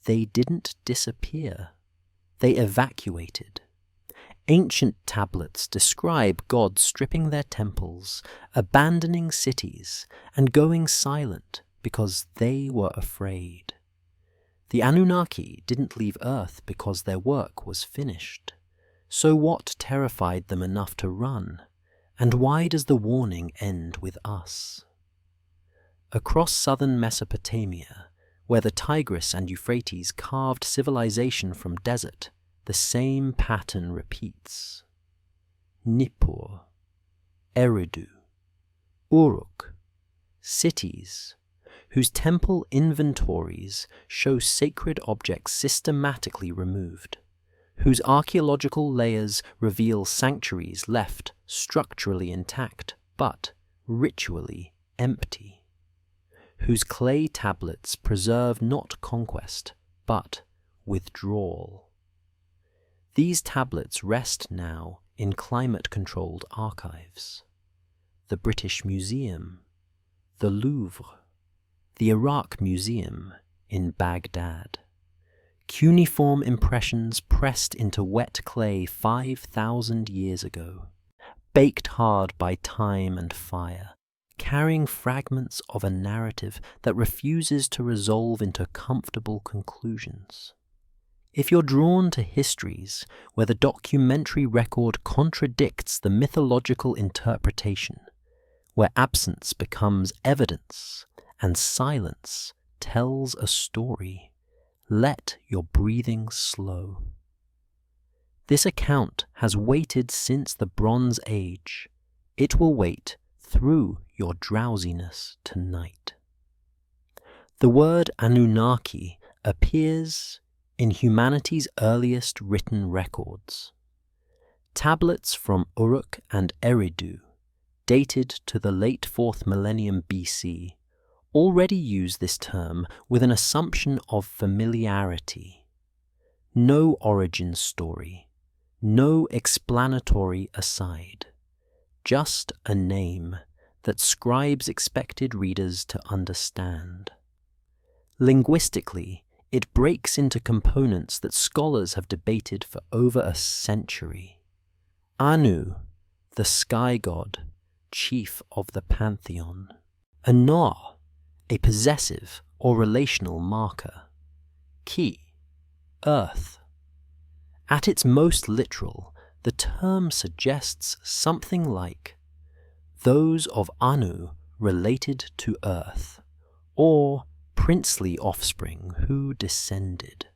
They didn't disappear. They evacuated. Ancient tablets describe gods stripping their temples, abandoning cities, and going silent because they were afraid. The Anunnaki didn't leave Earth because their work was finished. So what terrified them enough to run? And why does the warning end with us? Across southern Mesopotamia, where the Tigris and Euphrates carved civilization from desert, the same pattern repeats. Nippur, Eridu, Uruk, cities whose temple inventories show sacred objects systematically removed, whose archaeological layers reveal sanctuaries left structurally intact but ritually empty, whose clay tablets preserve not conquest but withdrawal. These tablets rest now in climate-controlled archives. The British Museum, the Louvre, the Iraq Museum in Baghdad. Cuneiform impressions pressed into wet clay 5,000 years ago, baked hard by time and fire, carrying fragments of a narrative that refuses to resolve into comfortable conclusions. If you're drawn to histories where the documentary record contradicts the mythological interpretation, where absence becomes evidence and silence tells a story, let your breathing slow. This account has waited since the Bronze Age. It will wait through your drowsiness tonight. The word Anunnaki appears in humanity's earliest written records. Tablets from Uruk and Eridu, dated to the late 4th millennium BC, already use this term with an assumption of familiarity. No origin story, no explanatory aside, just a name that scribes expected readers to understand. Linguistically, it breaks into components that scholars have debated for over a century. Anu, the sky god, chief of the pantheon. Ana, a possessive or relational marker. Ki, earth. At its most literal, the term suggests something like those of Anu related to earth, or princely offspring who descended.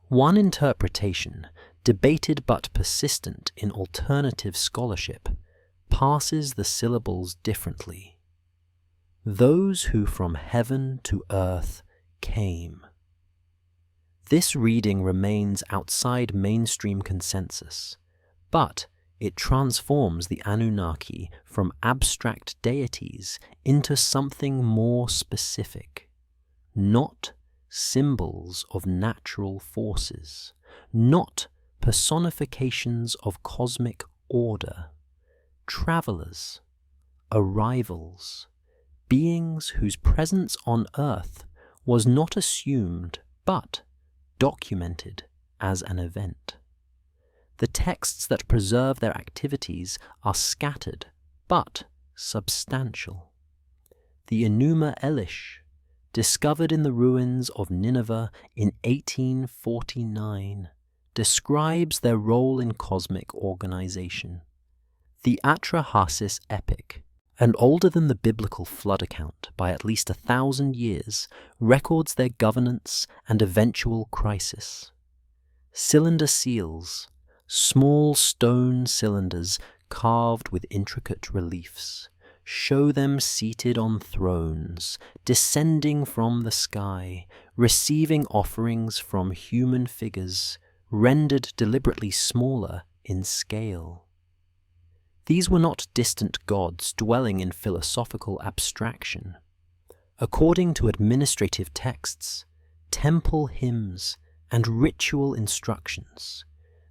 One interpretation, debated but persistent in alternative scholarship, passes the syllables differently. Those who from heaven to earth came. This reading remains outside mainstream consensus, but it transforms the Anunnaki from abstract deities into something more specific, not symbols of natural forces, not personifications of cosmic order, travelers, arrivals, beings whose presence on Earth was not assumed but documented as an event. The texts that preserve their activities are scattered but substantial. The Enuma Elish, discovered in the ruins of Nineveh in 1849, describes their role in cosmic organization. The Atrahasis epic, and older than the biblical flood account by at least 1,000 years, records their governance and eventual crisis. Cylinder seals, small stone cylinders carved with intricate reliefs, show them seated on thrones, descending from the sky, receiving offerings from human figures, rendered deliberately smaller in scale. These were not distant gods dwelling in philosophical abstraction. According to administrative texts, temple hymns, and ritual instructions,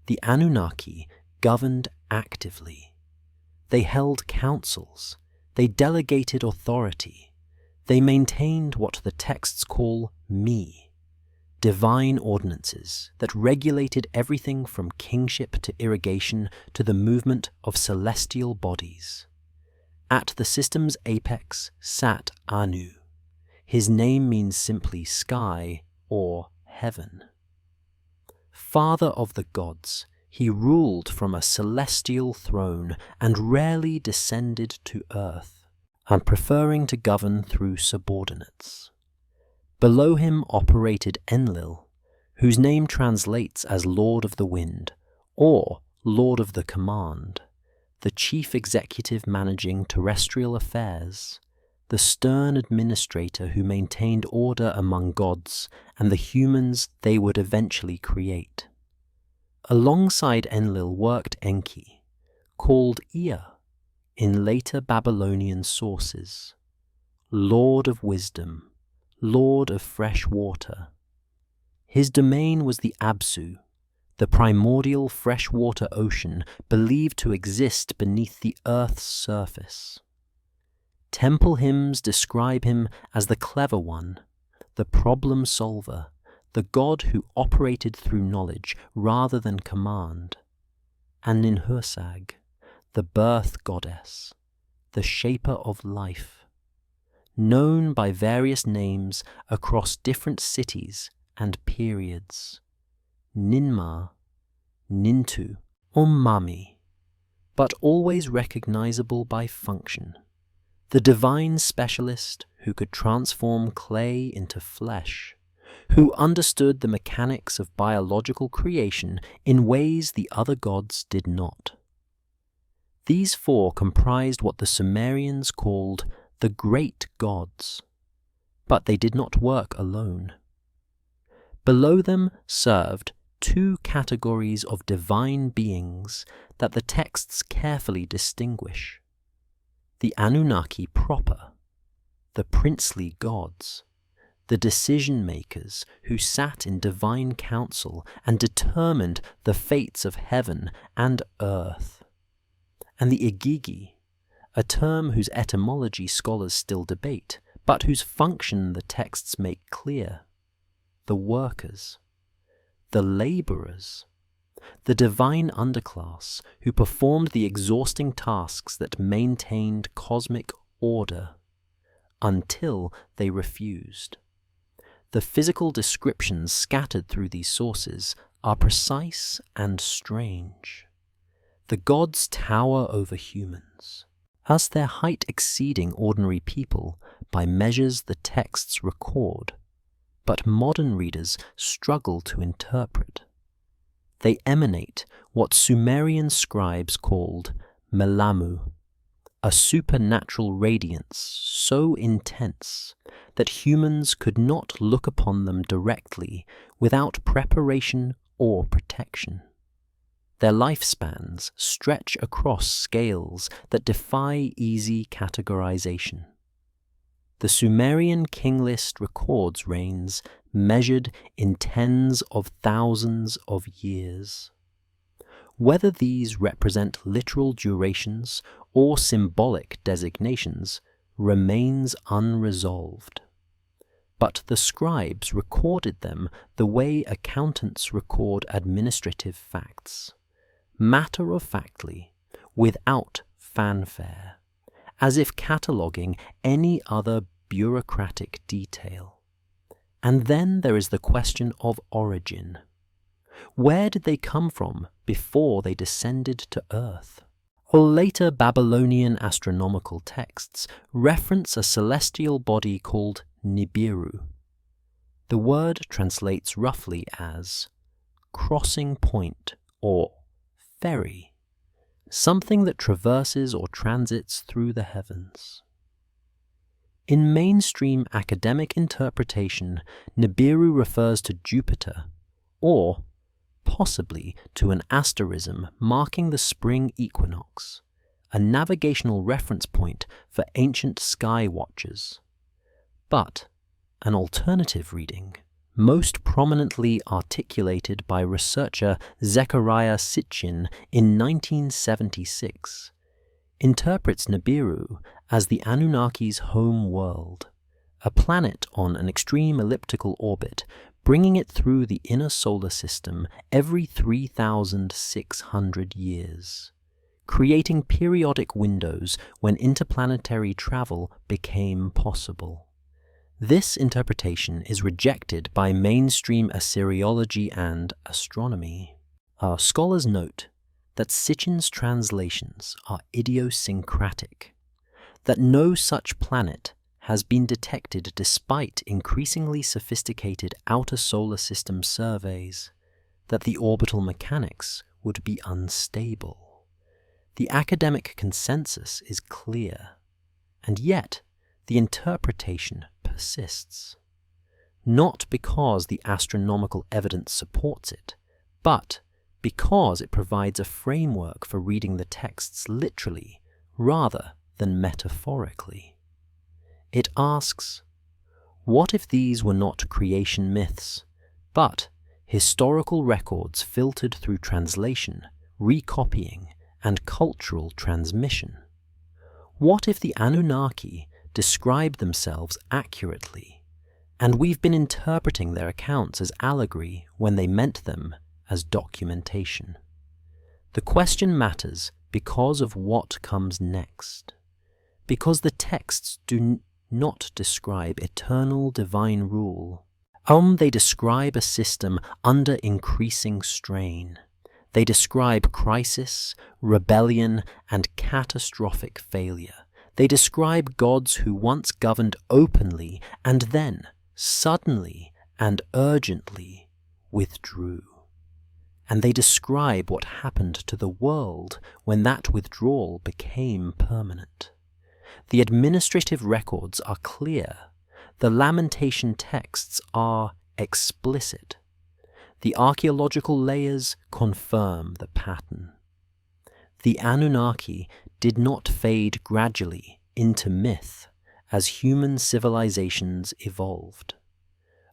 the Anunnaki governed actively. They held councils, they delegated authority, they maintained what the texts call me, divine ordinances that regulated everything from kingship to irrigation to the movement of celestial bodies. At the system's apex sat Anu. His name means simply sky or heaven. Father of the gods, he ruled from a celestial throne and rarely descended to earth, and preferring to govern through subordinates. Below him operated Enlil, whose name translates as Lord of the Wind, or Lord of the Command, the chief executive managing terrestrial affairs, the stern administrator who maintained order among gods and the humans they would eventually create. Alongside Enlil worked Enki, called Ea in later Babylonian sources, Lord of Wisdom, Lord of fresh water. His domain was the Absu, the primordial freshwater ocean believed to exist beneath the earth's surface. Temple hymns describe him as the clever one, the problem solver, the god who operated through knowledge rather than command, and Ninhursag, the birth goddess, the shaper of life, known by various names across different cities and periods, Ninmah, Nintu, or Mami, but always recognizable by function, the divine specialist who could transform clay into flesh, who understood the mechanics of biological creation in ways the other gods did not. These four comprised what the Sumerians called the great gods, but they did not work alone. Below them served two categories of divine beings that the texts carefully distinguish: the Anunnaki proper, the princely gods, the decision-makers who sat in divine council and determined the fates of heaven and earth, and the Igigi, a term whose etymology scholars still debate, but whose function the texts make clear: the workers, the laborers, the divine underclass who performed the exhausting tasks that maintained cosmic order until they refused. The physical descriptions scattered through these sources are precise and strange. The gods tower over humans, as their height exceeding ordinary people by measures the texts record, but modern readers struggle to interpret. They emanate what Sumerian scribes called melamu, a supernatural radiance so intense that humans could not look upon them directly without preparation or protection. Their lifespans stretch across scales that defy easy categorization. The Sumerian king list records reigns measured in tens of thousands of years. Whether these represent literal durations or symbolic designations remains unresolved. But the scribes recorded them the way accountants record administrative facts, matter-of-factly, without fanfare, as if cataloguing any other bureaucratic detail. And then there is the question of origin. Where did they come from before they descended to Earth? Or later Babylonian astronomical texts reference a celestial body called Nibiru. The word translates roughly as crossing point or ferry, something that traverses or transits through the heavens. In mainstream academic interpretation, Nibiru refers to Jupiter, or possibly to an asterism marking the spring equinox, a navigational reference point for ancient sky watchers. But an alternative reading, most prominently articulated by researcher Zechariah Sitchin in 1976, interprets Nibiru as the Anunnaki's home world, a planet on an extreme elliptical orbit bringing it through the inner solar system every 3,600 years, creating periodic windows when interplanetary travel became possible. This interpretation is rejected by mainstream Assyriology and astronomy. Our scholars note that Sitchin's translations are idiosyncratic, that no such planet has been detected despite increasingly sophisticated outer solar system surveys, that the orbital mechanics would be unstable. The academic consensus is clear, and yet the interpretation persists. Not because the astronomical evidence supports it, but because it provides a framework for reading the texts literally rather than metaphorically. It asks, what if these were not creation myths, but historical records filtered through translation, recopying, and cultural transmission? What if the Anunnaki describe themselves accurately, and we've been interpreting their accounts as allegory when they meant them as documentation? The question matters because of what comes next, because the texts do not describe eternal divine rule. They describe a system under increasing strain. They describe crisis, rebellion, and catastrophic failure. They describe gods who once governed openly and then, suddenly and urgently, withdrew. And they describe what happened to the world when that withdrawal became permanent. The administrative records are clear. The lamentation texts are explicit. The archaeological layers confirm the pattern. The Anunnaki did not fade gradually into myth as human civilizations evolved.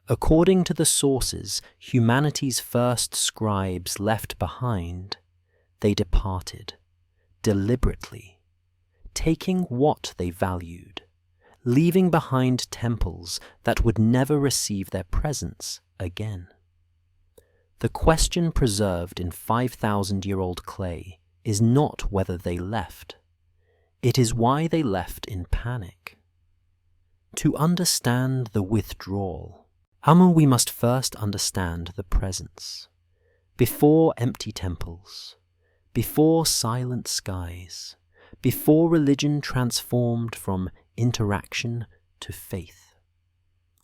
According to the sources humanity's first scribes left behind, they departed, deliberately, taking what they valued, leaving behind temples that would never receive their presence again. The question preserved in 5,000-year-old clay is not whether they left. It is why they left in panic. To understand the withdrawal, we must first understand the presence. Before empty temples, before silent skies, before religion transformed from interaction to faith,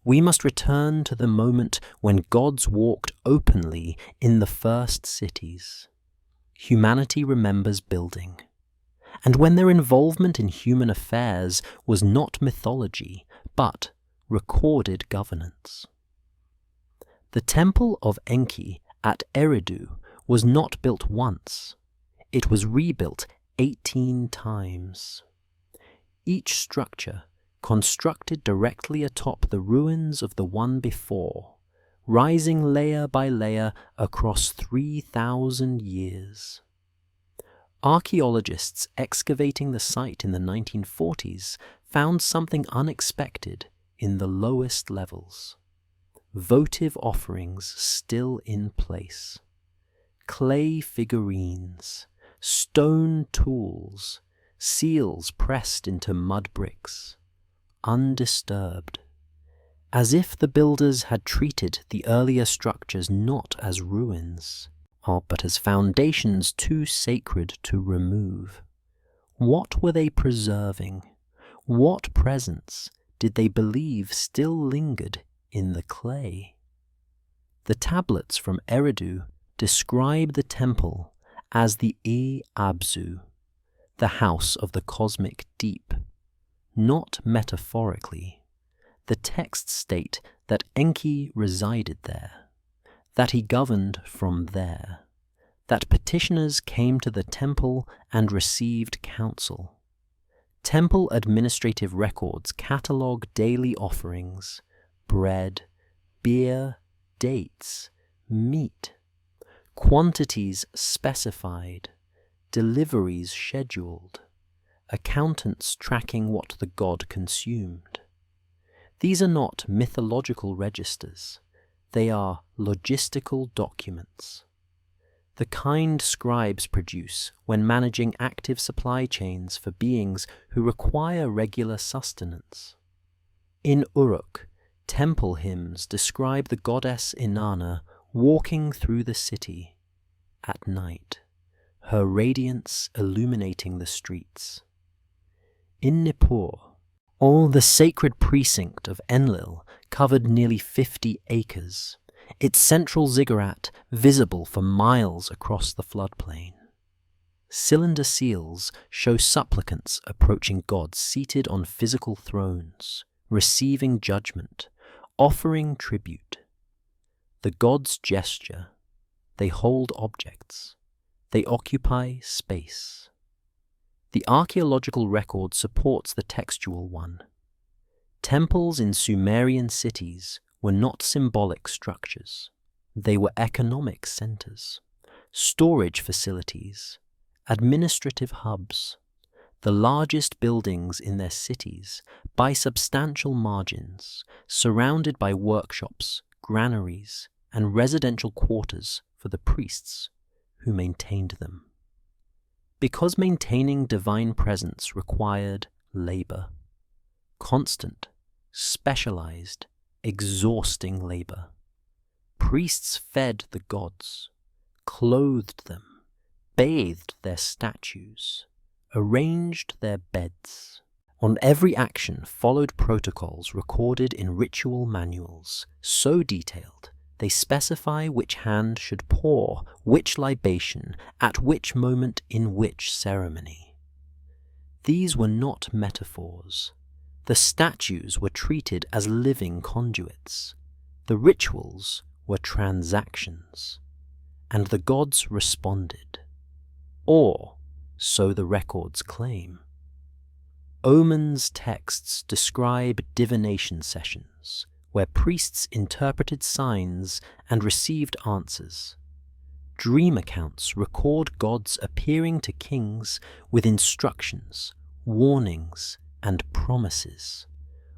we must return to the moment when gods walked openly in the first cities. Humanity remembers building, and when their involvement in human affairs was not mythology, but recorded governance. The temple of Enki at Eridu was not built once. It was rebuilt 18 times. Each structure constructed directly atop the ruins of the one before, rising layer by layer across 3,000 years. Archaeologists excavating the site in the 1940s found something unexpected in the lowest levels. Votive offerings still in place. Clay figurines, stone tools, seals pressed into mud bricks, undisturbed, as if the builders had treated the earlier structures not as ruins, but as foundations too sacred to remove. What were they preserving? What presence did they believe still lingered in the clay? The tablets from Eridu describe the temple as the Abzu, the house of the cosmic deep. Not metaphorically. The texts state that Enki resided there, that he governed from there, that petitioners came to the temple and received counsel. Temple administrative records catalogue daily offerings, bread, beer, dates, meat, quantities specified, deliveries scheduled, accountants tracking what the god consumed. These are not mythological registers. They are logistical documents, the kind scribes produce when managing active supply chains for beings who require regular sustenance. In Uruk, temple hymns describe the goddess Inanna walking through the city at night, her radiance illuminating the streets. In Nippur, the sacred precinct of Enlil covered nearly 50 acres, its central ziggurat visible for miles across the floodplain. Cylinder seals show supplicants approaching gods seated on physical thrones, receiving judgment, offering tribute. The gods gesture, they hold objects, they occupy space. The archaeological record supports the textual one. Temples in Sumerian cities were not symbolic structures. They were economic centers, storage facilities, administrative hubs, the largest buildings in their cities by substantial margins, surrounded by workshops, granaries, and residential quarters for the priests who maintained them. Because maintaining divine presence required labor, constant, specialized, exhausting labor, priests fed the gods, clothed them, bathed their statues, arranged their beds. On every action followed protocols recorded in ritual manuals, so detailed they specify which hand should pour which libation at which moment in which ceremony. These were not metaphors. The statues were treated as living conduits. The rituals were transactions. And the gods responded. Or, so the records claim. Oman's texts describe divination sessions, where priests interpreted signs and received answers. Dream accounts record gods appearing to kings with instructions, warnings, and promises.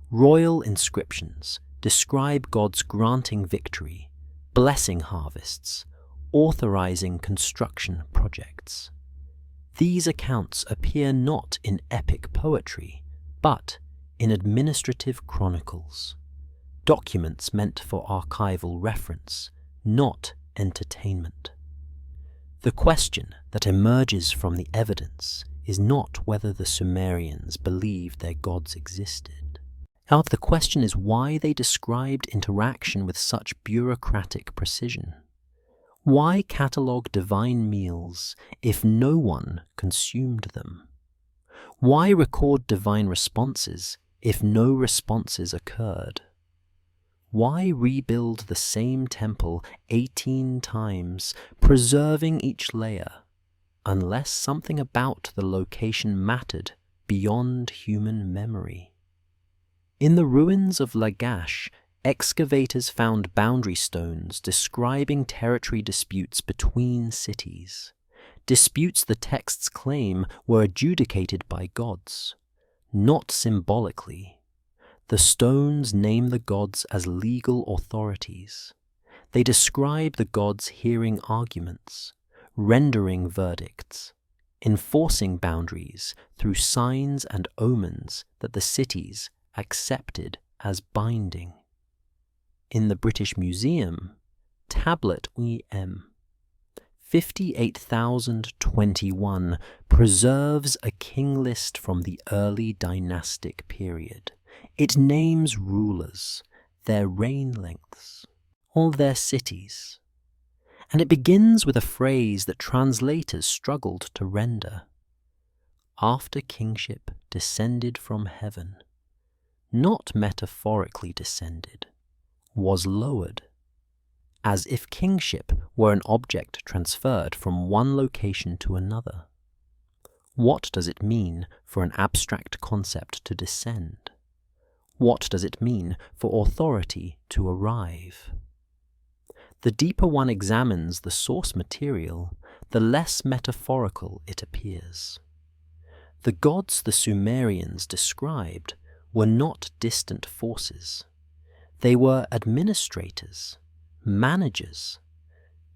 Royal inscriptions describe gods granting victory, blessing harvests, authorizing construction projects. These accounts appear not in epic poetry, but in administrative chronicles, documents meant for archival reference, not entertainment. The question that emerges from the evidence is not whether the Sumerians believed their gods existed. Rather, the question is why they described interaction with such bureaucratic precision. Why catalogue divine meals if no one consumed them? Why record divine responses if no responses occurred? Why rebuild the same temple 18 times, preserving each layer, unless something about the location mattered beyond human memory? In the ruins of Lagash, excavators found boundary stones describing territory disputes between cities. Disputes the texts claim were adjudicated by gods, not symbolically. The stones name the gods as legal authorities. They describe the gods hearing arguments, rendering verdicts, enforcing boundaries through signs and omens that the cities accepted as binding. In the British Museum, Tablet EM 58,021 preserves a king list from the early dynastic period. It names rulers, their reign lengths, all their cities, and it begins with a phrase that translators struggled to render. After kingship descended from heaven, not metaphorically descended, was lowered, as if kingship were an object transferred from one location to another. What does it mean for an abstract concept to descend? What does it mean for authority to arrive? The deeper one examines the source material, the less metaphorical it appears. The gods the Sumerians described were not distant forces. They were administrators, managers,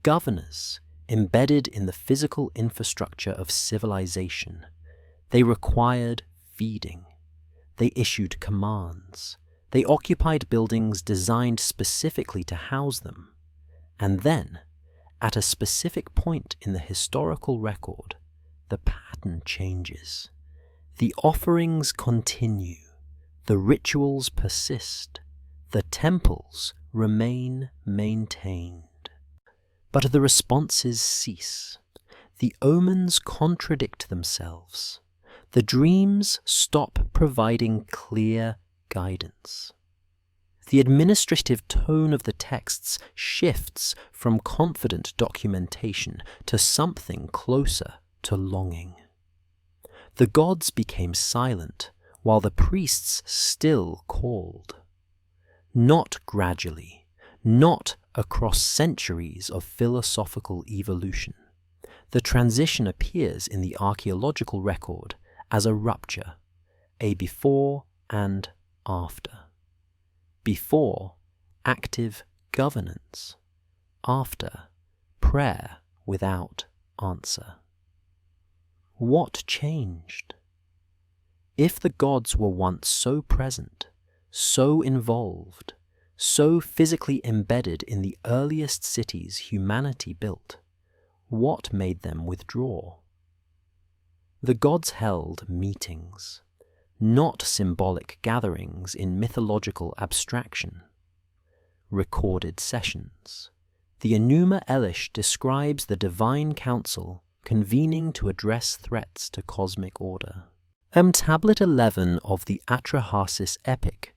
governors embedded in the physical infrastructure of civilization. They required feeding. They issued commands. They occupied buildings designed specifically to house them. And then, at a specific point in the historical record, the pattern changes. The offerings continue. The rituals persist. The temples remain maintained. But the responses cease. The omens contradict themselves. The dreams stop providing clear guidance. The administrative tone of the texts shifts from confident documentation to something closer to longing. The gods became silent while the priests still called. Not gradually, not across centuries of philosophical evolution. The transition appears in the archaeological record as a rupture, a before and after. Before, active governance. After, prayer without answer. What changed? If the gods were once so present, so involved, so physically embedded in the earliest cities humanity built, what made them withdraw? The gods held meetings, not symbolic gatherings in mythological abstraction. Recorded sessions. The Enuma Elish describes the divine council convening to address threats to cosmic order. Tablet 11 of the Atrahasis epic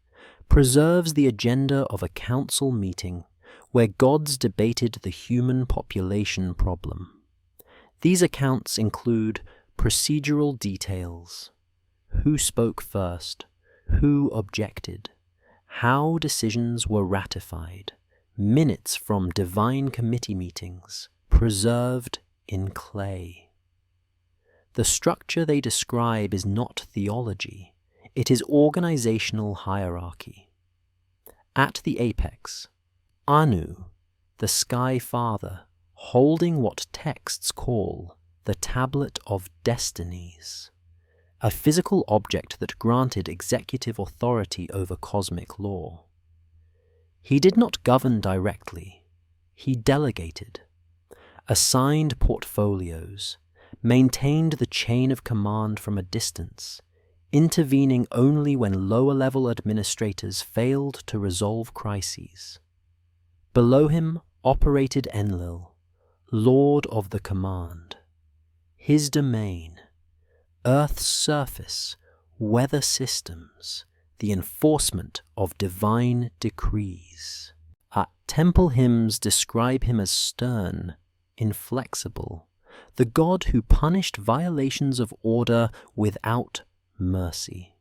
preserves the agenda of a council meeting where gods debated the human population problem. These accounts include procedural details: who spoke first, who objected, how decisions were ratified, minutes from divine committee meetings, preserved in clay. The structure they describe is not theology, it is organizational hierarchy. At the apex, Anu, the Sky Father, holding what texts call the Tablet of Destinies, a physical object that granted executive authority over cosmic law. He did not govern directly, he delegated, assigned portfolios, maintained the chain of command from a distance, intervening only when lower-level administrators failed to resolve crises. Below him operated Enlil, Lord of the Command. His domain, Earth's surface, weather systems, the enforcement of divine decrees. Temple hymns describe him as stern, inflexible, the god who punished violations of order without mercy.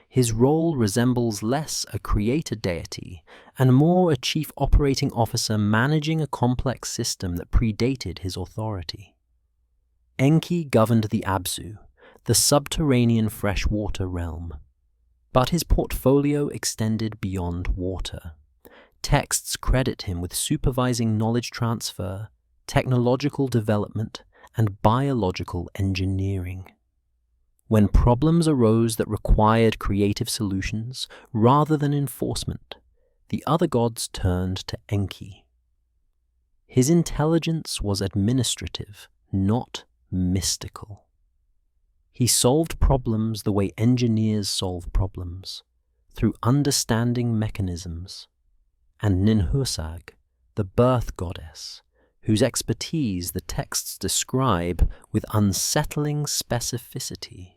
His role resembles less a creator deity and more a chief operating officer managing a complex system that predated his authority. Enki governed the Abzu, the subterranean freshwater realm. But his portfolio extended beyond water. Texts credit him with supervising knowledge transfer, technological development, and biological engineering. When problems arose that required creative solutions rather than enforcement, the other gods turned to Enki. His intelligence was administrative, not mystical. He solved problems the way engineers solve problems, through understanding mechanisms. And Ninhursag, the birth goddess, whose expertise the texts describe with unsettling specificity.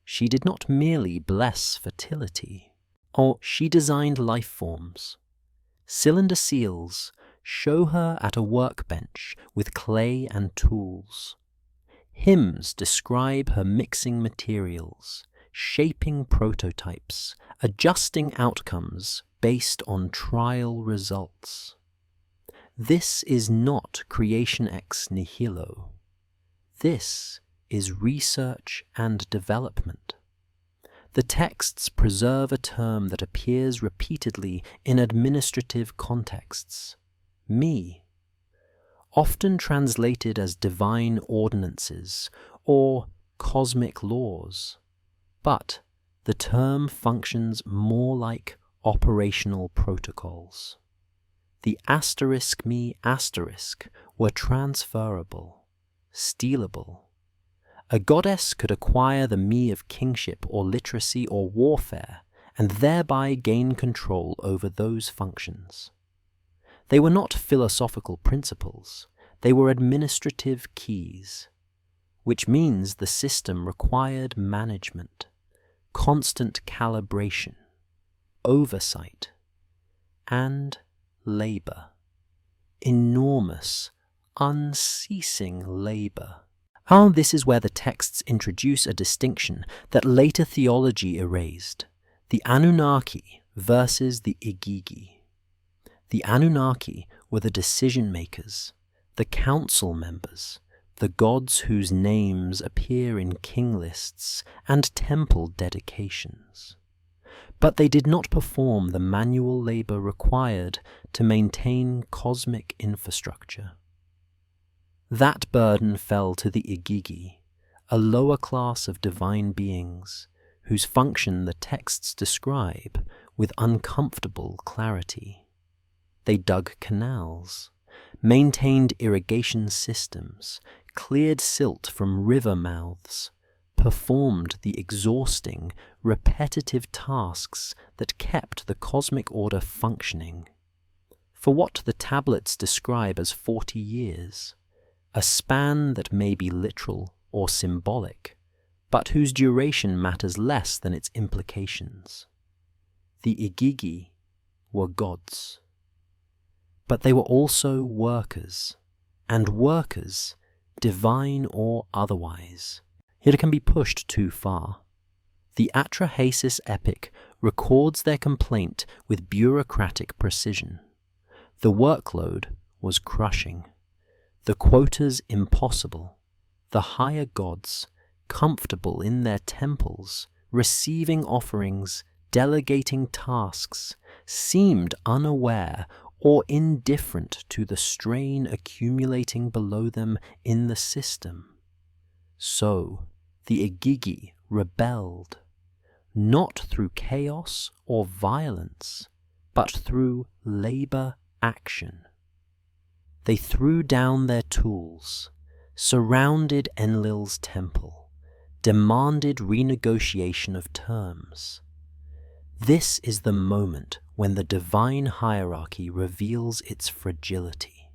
She did not merely bless fertility, or she designed life forms. Cylinder seals show her at a workbench with clay and tools. Hymns describe her mixing materials, shaping prototypes, adjusting outcomes based on trial results. This is not creation ex nihilo. This is research and development. The texts preserve a term that appears repeatedly in administrative contexts: me, often translated as divine ordinances or cosmic laws, but the term functions more like operational protocols. The *me* were transferable, stealable. A goddess could acquire the me of kingship or literacy or warfare, and thereby gain control over those functions. They were not philosophical principles, they were administrative keys, which means the system required management, constant calibration, oversight, and labor. Enormous, unceasing labor. This is where the texts introduce a distinction that later theology erased: the Anunnaki versus the Igigi. The Anunnaki were the decision-makers, the council members, the gods whose names appear in king lists and temple dedications. But they did not perform the manual labor required to maintain cosmic infrastructure. That burden fell to the Igigi, a lower class of divine beings whose function the texts describe with uncomfortable clarity. They dug canals, maintained irrigation systems, cleared silt from river mouths, performed the exhausting, repetitive tasks that kept the cosmic order functioning. For what the tablets describe as 40 years, a span that may be literal or symbolic, but whose duration matters less than its implications. The Igigi were gods. But they were also workers, and workers, divine or otherwise. It can be pushed too far. The Atrahasis epic records their complaint with bureaucratic precision. The workload was crushing, the quotas impossible, the higher gods, comfortable in their temples, receiving offerings, delegating tasks, seemed unaware or indifferent to the strain accumulating below them in the system. So, the Igigi rebelled, not through chaos or violence, but through labor action. They threw down their tools, surrounded Enlil's temple, demanded renegotiation of terms. This is the moment when the divine hierarchy reveals its fragility.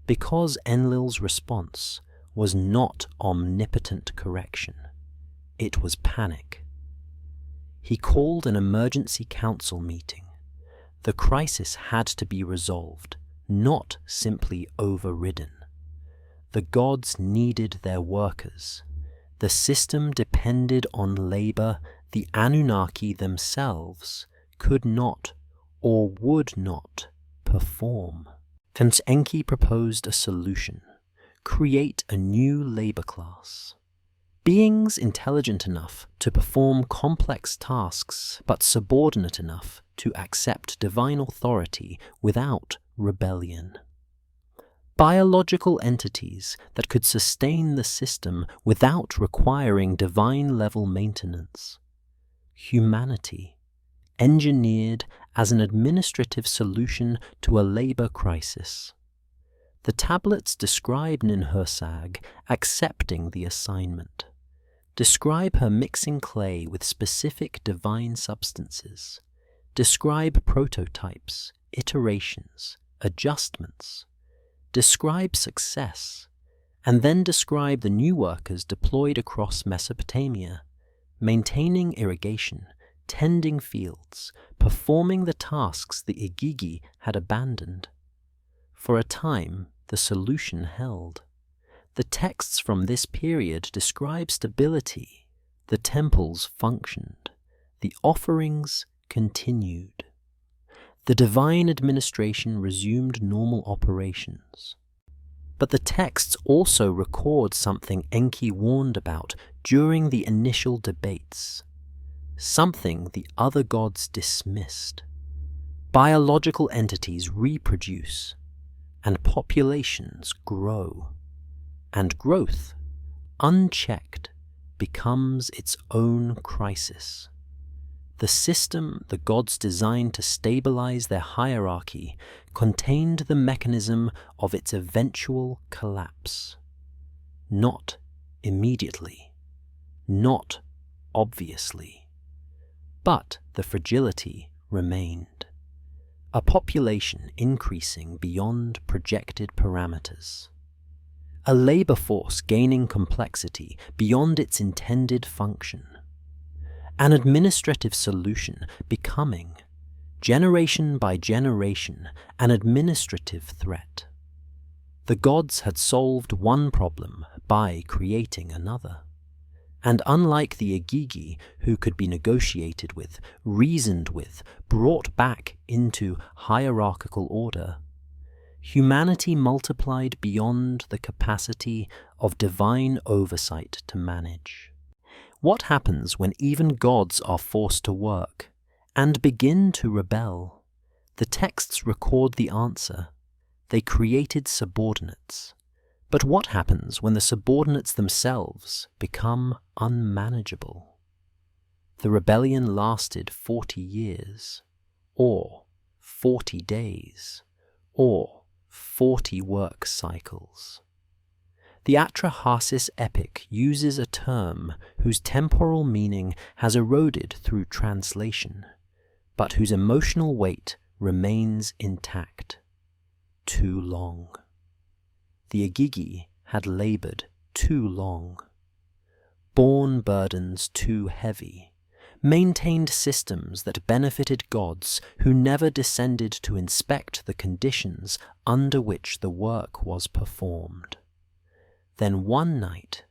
Because Enlil's response was not omnipotent correction, it was panic. He called an emergency council meeting. The crisis had to be resolved, not simply overridden. The gods needed their workers. The system depended on labor the Anunnaki themselves could not or would not perform. Hence Enki proposed a solution: create a new labor class. Beings intelligent enough to perform complex tasks, but subordinate enough to accept divine authority without rebellion. Biological entities that could sustain the system without requiring divine-level maintenance. Humanity, engineered as an administrative solution to a labor crisis. The tablets describe Ninhursag accepting the assignment. Describe her mixing clay with specific divine substances. Describe prototypes, iterations, adjustments. Describe success, and then describe the new workers deployed across Mesopotamia, maintaining irrigation, tending fields, performing the tasks the Igigi had abandoned. For a time, the solution held. The texts from this period describe stability. The temples functioned. The offerings continued. The divine administration resumed normal operations. But the texts also record something Enki warned about during the initial debates, something the other gods dismissed. Biological entities reproduce. and populations grow. And growth, unchecked, becomes its own crisis. The system the gods designed to stabilize their hierarchy contained the mechanism of its eventual collapse. Not immediately, not obviously, but the fragility remained. A population increasing beyond projected parameters. A labor force gaining complexity beyond its intended function. An administrative solution becoming, generation by generation, an administrative threat. The gods had solved one problem by creating another. And unlike the Igigi, who could be negotiated with, reasoned with, brought back into hierarchical order, humanity multiplied beyond the capacity of divine oversight to manage. What happens when even gods are forced to work and begin to rebel? The texts record the answer. They created subordinates. But what happens when the subordinates themselves become unmanageable? The rebellion lasted 40 years, or 40 days, or 40 work cycles. The Atrahasis epic uses a term whose temporal meaning has eroded through translation, but whose emotional weight remains intact. Too long. The Igigi had labored too long, borne burdens too heavy, maintained systems that benefited gods who never descended to inspect the conditions under which the work was performed. Then one night,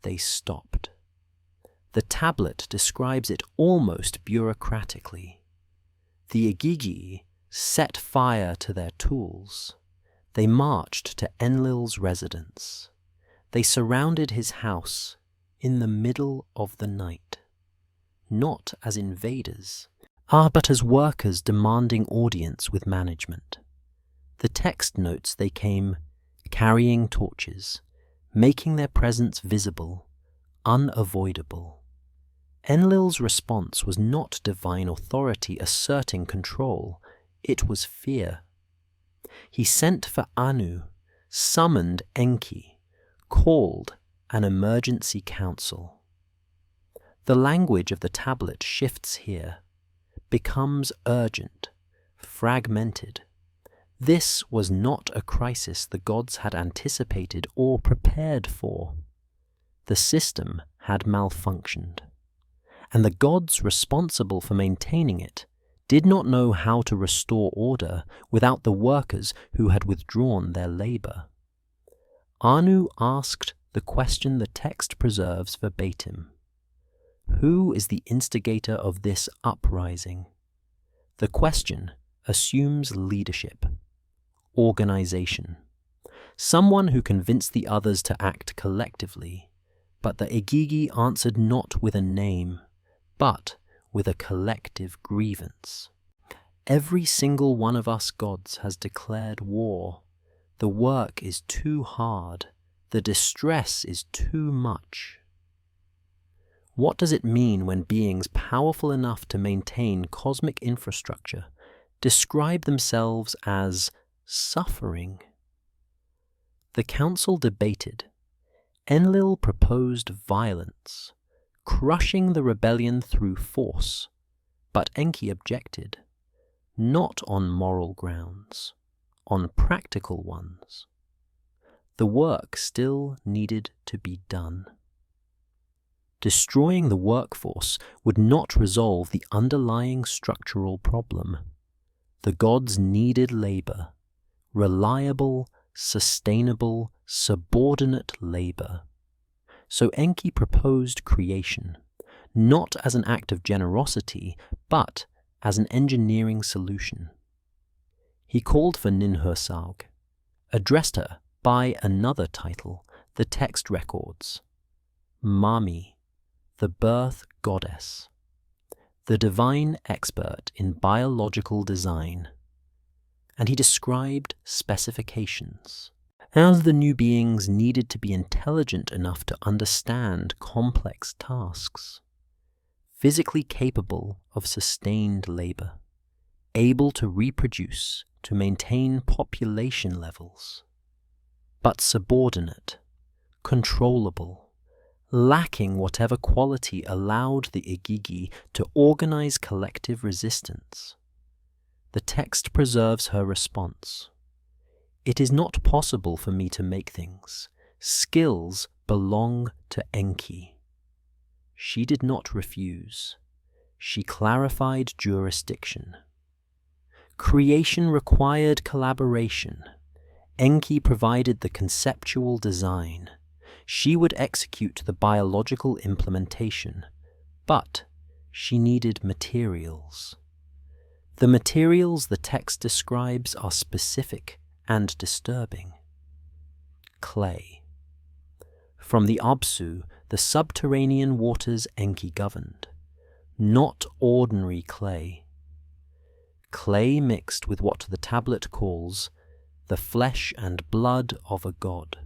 they stopped. The tablet describes it almost bureaucratically. The Igigi set fire to their tools. They marched to Enlil's residence. They surrounded his house in the middle of the night, not as invaders, but as workers demanding audience with management. The text notes they came carrying torches, making their presence visible, unavoidable. Enlil's response was not divine authority asserting control, it was fear. He sent for Anu, summoned Enki, called an emergency council. The language of the tablet shifts here, becomes urgent, fragmented. This was not a crisis the gods had anticipated or prepared for. The system had malfunctioned, and the gods responsible for maintaining it did not know how to restore order without the workers who had withdrawn their labor. Anu asked the question the text preserves verbatim. Who is the instigator of this uprising? The question assumes leadership, organization, someone who convinced the others to act collectively, but the Igigi answered not with a name, but with a collective grievance. Every single one of us gods has declared war. The work is too hard. The distress is too much. What does it mean when beings powerful enough to maintain cosmic infrastructure describe themselves as suffering? The council debated. Enlil proposed violence, crushing the rebellion through force, but Enki objected, not on moral grounds, on practical ones. The work still needed to be done. Destroying the workforce would not resolve the underlying structural problem. The gods needed labor, reliable, sustainable, subordinate labor. So Enki proposed creation, not as an act of generosity, but as an engineering solution. He called for Ninhursag, addressed her by another title, the text records, Mami, the birth goddess, the divine expert in biological design. and he described specifications. As the new beings needed to be intelligent enough to understand complex tasks, physically capable of sustained labor, able to reproduce to maintain population levels, but subordinate, controllable, lacking whatever quality allowed the Igigi to organize collective resistance. The text preserves her response. It is not possible for me to make things. Skills belong to Enki. She did not refuse. She clarified jurisdiction. Creation required collaboration. Enki provided the conceptual design. She would execute the biological implementation, but she needed materials. The materials the text describes are specific and disturbing. Clay. From the Absu, the subterranean waters Enki governed. Not ordinary clay. Clay mixed with what the tablet calls the flesh and blood of a god,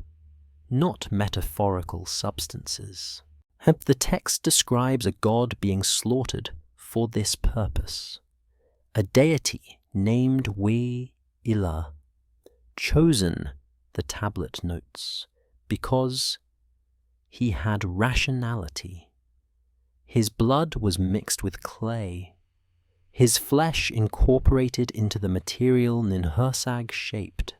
not metaphorical substances. The text describes a god being slaughtered for this purpose. A deity named We-Ila, chosen, the tablet notes, because he had rationality. His blood was mixed with clay, his flesh incorporated into the material Ninhursag shaped.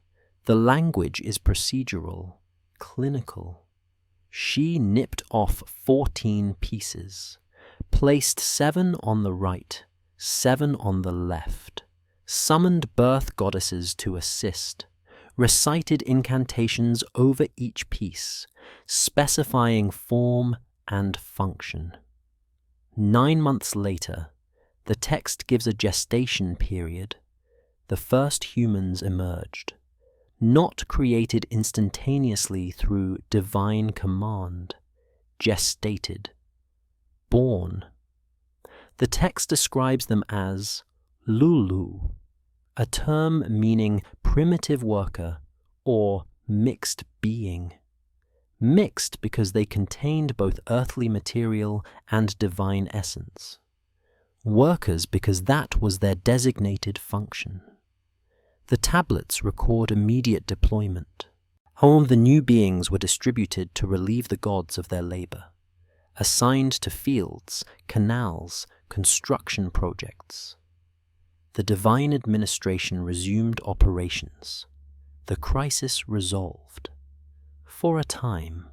The language is procedural, clinical. She nipped off 14 pieces, placed 7 on the right, 7 on the left, summoned birth goddesses to assist, recited incantations over each piece, specifying form and function. 9 months later, the text gives a gestation period. The first humans emerged, not created instantaneously through divine command, gestated, born. The text describes them as Lulu, a term meaning primitive worker or mixed being. Mixed because they contained both earthly material and divine essence. Workers because that was their designated function. The tablets record immediate deployment. All the new beings were distributed to relieve the gods of their labor, assigned to fields, canals, construction projects. The divine administration resumed operations. The crisis resolved. For a time.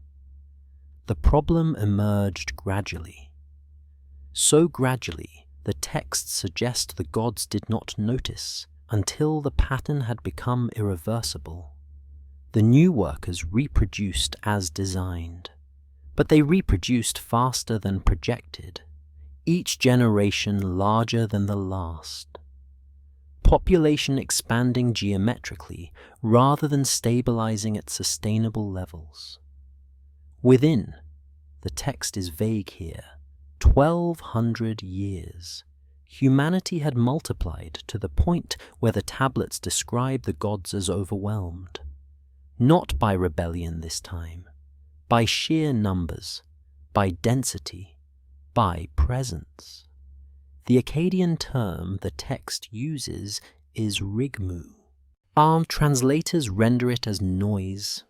The problem emerged gradually. So gradually, the texts suggest the gods did not notice until the pattern had become irreversible. The new workers reproduced as designed, but they reproduced faster than projected, each generation larger than the last. Population expanding geometrically rather than stabilizing at sustainable levels. Within, the text is vague here, 1,200 years. Humanity had multiplied to the point where the tablets describe the gods as overwhelmed. Not by rebellion this time, by sheer numbers, by density, by presence. The Akkadian term the text uses is rigmu. Our translators render it as noise,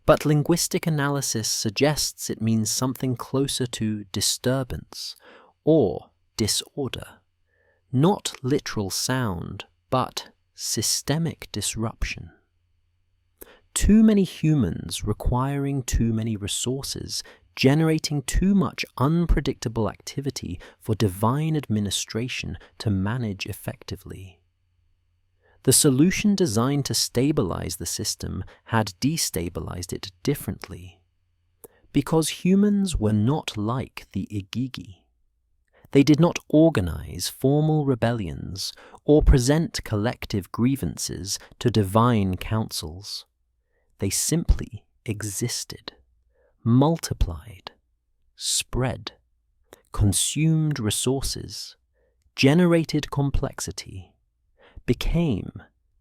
but linguistic analysis suggests it means something closer to disturbance or disorder. Not literal sound, but systemic disruption. Too many humans requiring too many resources, generating too much unpredictable activity for divine administration to manage effectively. The solution designed to stabilize the system had destabilized it differently. Because humans were not like the Igigi. They did not organize formal rebellions or present collective grievances to divine councils. They simply existed, multiplied, spread, consumed resources, generated complexity, became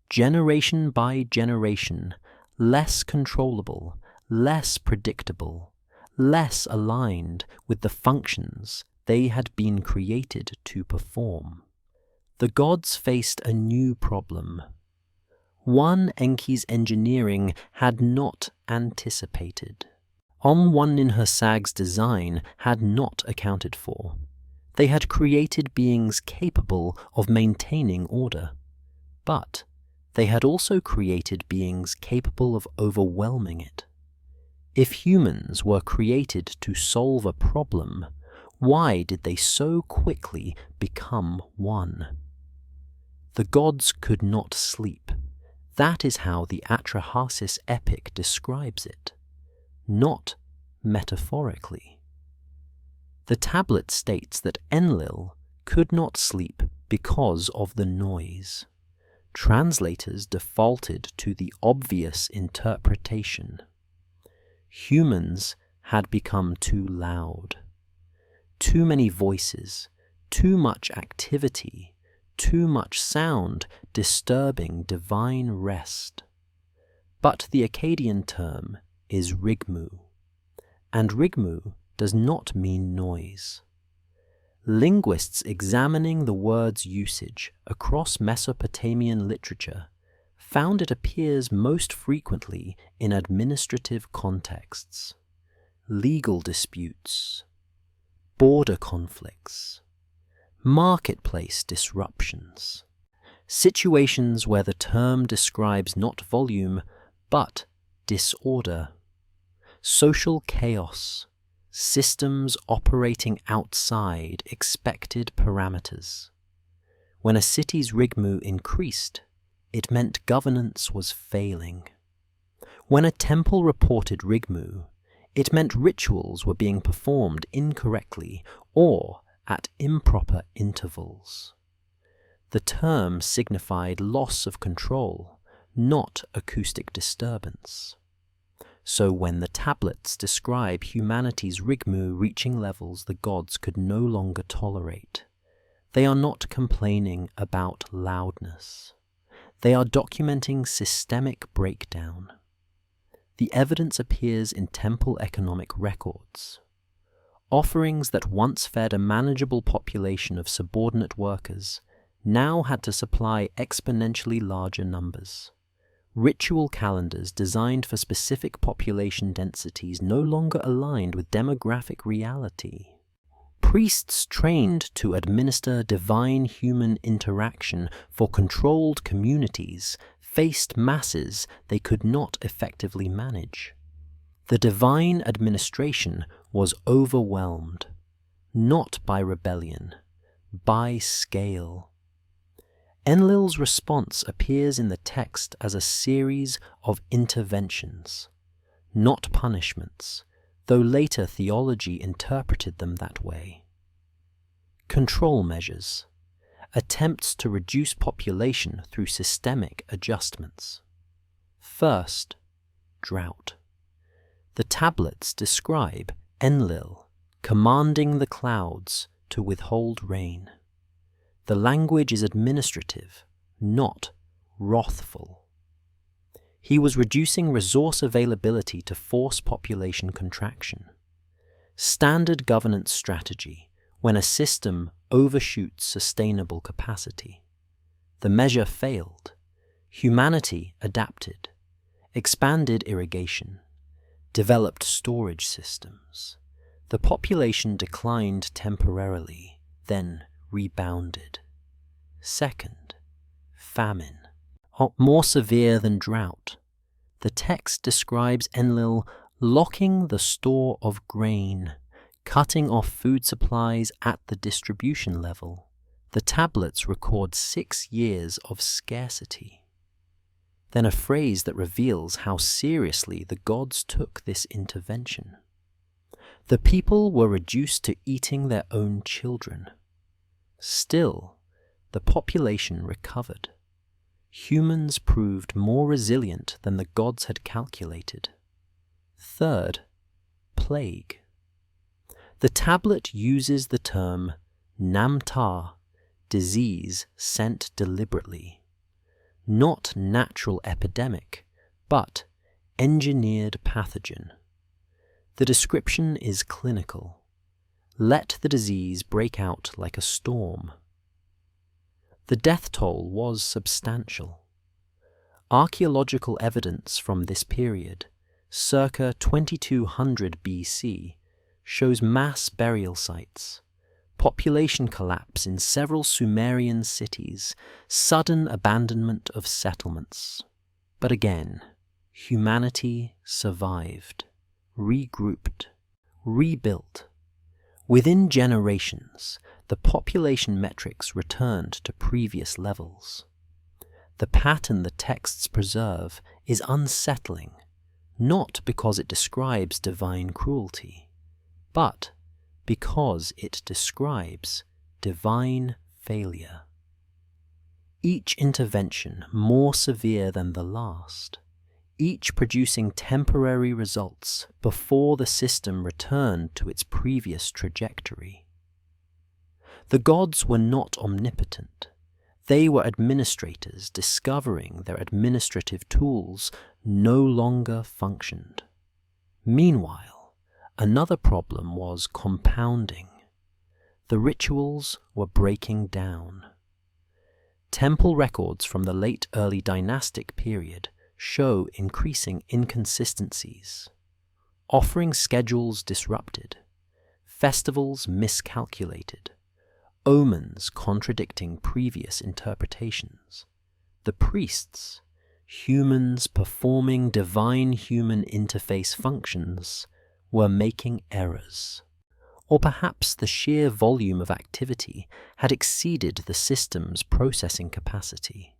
generation by generation, less controllable, less predictable, less aligned with the functions they had been created to perform. The gods faced a new problem, one Enki's engineering had not anticipated. Ninhursag's design had not accounted for. They had created beings capable of maintaining order, but they had also created beings capable of overwhelming it. If humans were created to solve a problem, why did they so quickly become one? The gods could not sleep. That is how the Atrahasis epic describes it, not metaphorically. The tablet states that Enlil could not sleep because of the noise. Translators defaulted to the obvious interpretation. Humans had become too loud. Too many voices, too much activity, too much sound disturbing divine rest. But the Akkadian term is rigmu, and rigmu does not mean noise. Linguists examining the word's usage across Mesopotamian literature found it appears most frequently in administrative contexts, legal disputes, border conflicts, marketplace disruptions, situations where the term describes not volume but disorder, social chaos, systems operating outside expected parameters. When a city's rigmu increased, it meant governance was failing. When a temple reported rigmu, it meant rituals were being performed incorrectly or at improper intervals. The term signified loss of control, not acoustic disturbance. So when the tablets describe humanity's rigmu reaching levels the gods could no longer tolerate, they are not complaining about loudness. They are documenting systemic breakdown. The evidence appears in temple economic records. Offerings that once fed a manageable population of subordinate workers now had to supply exponentially larger numbers. Ritual calendars designed for specific population densities no longer aligned with demographic reality. Priests trained to administer divine-human interaction for controlled communities faced masses they could not effectively manage. The divine administration was overwhelmed, not by rebellion, by scale. Enlil's response appears in the text as a series of interventions, not punishments, though later theology interpreted them that way. Control measures, attempts to reduce population through systemic adjustments. First, drought. The tablets describe Enlil commanding the clouds to withhold rain. The language is administrative, not wrathful. He was reducing resource availability to force population contraction. Standard governance strategy when a system overshoots sustainable capacity. The measure failed. Humanity adapted, expanded irrigation, developed storage systems. The population declined temporarily, then rebounded. Second, famine. More severe than drought. The text describes Enlil locking the store of grain, cutting off food supplies at the distribution level. The tablets record 6 years of scarcity. Then a phrase that reveals how seriously the gods took this intervention. The people were reduced to eating their own children. Still, the population recovered. Humans proved more resilient than the gods had calculated. Third, plague. The tablet uses the term namtar, disease sent deliberately. not natural epidemic, but engineered pathogen. The description is clinical. Let the disease break out like a storm. The death toll was substantial. Archaeological evidence from this period, circa 2200 BC, shows mass burial sites, population collapse in several Sumerian cities, sudden abandonment of settlements. But again, humanity survived, regrouped, rebuilt. Within generations, the population metrics returned to previous levels. The pattern the texts preserve is unsettling, not because it describes divine cruelty, but because it describes divine failure. Each intervention more severe than the last, each producing temporary results before the system returned to its previous trajectory. The gods were not omnipotent. They were administrators discovering their administrative tools no longer functioned. Meanwhile, another problem was compounding. The rituals were breaking down. Temple records from the late early dynastic period show increasing inconsistencies. Offering schedules disrupted, festivals miscalculated, omens contradicting previous interpretations. The priests, humans performing divine-human interface functions, were making errors. Or perhaps the sheer volume of activity had exceeded the system's processing capacity.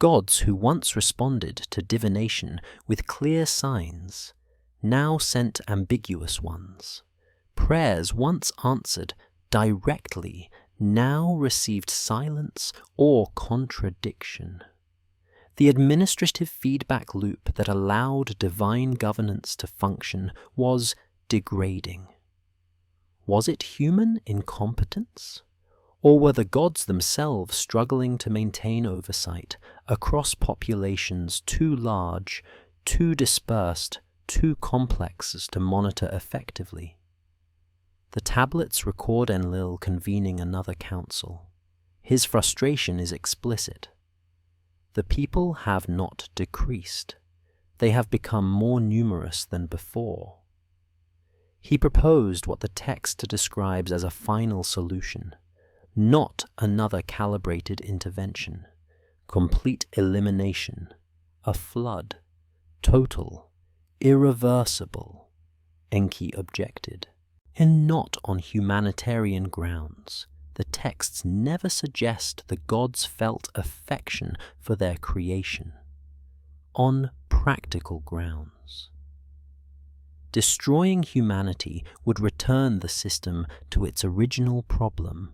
Gods who once responded to divination with clear signs now sent ambiguous ones. Prayers once answered directly now received silence or contradiction. The administrative feedback loop that allowed divine governance to function was degrading. Was it human incompetence? Or were the gods themselves struggling to maintain oversight across populations too large, too dispersed, too complex to monitor effectively? The tablets record Enlil convening another council. His frustration is explicit. The people have not decreased. They have become more numerous than before. He proposed what the text describes as a final solution, not another calibrated intervention, complete elimination, a flood, total, irreversible, Enki objected. And not on humanitarian grounds. The texts never suggest the gods felt affection for their creation. On practical grounds. Destroying humanity would return the system to its original problem.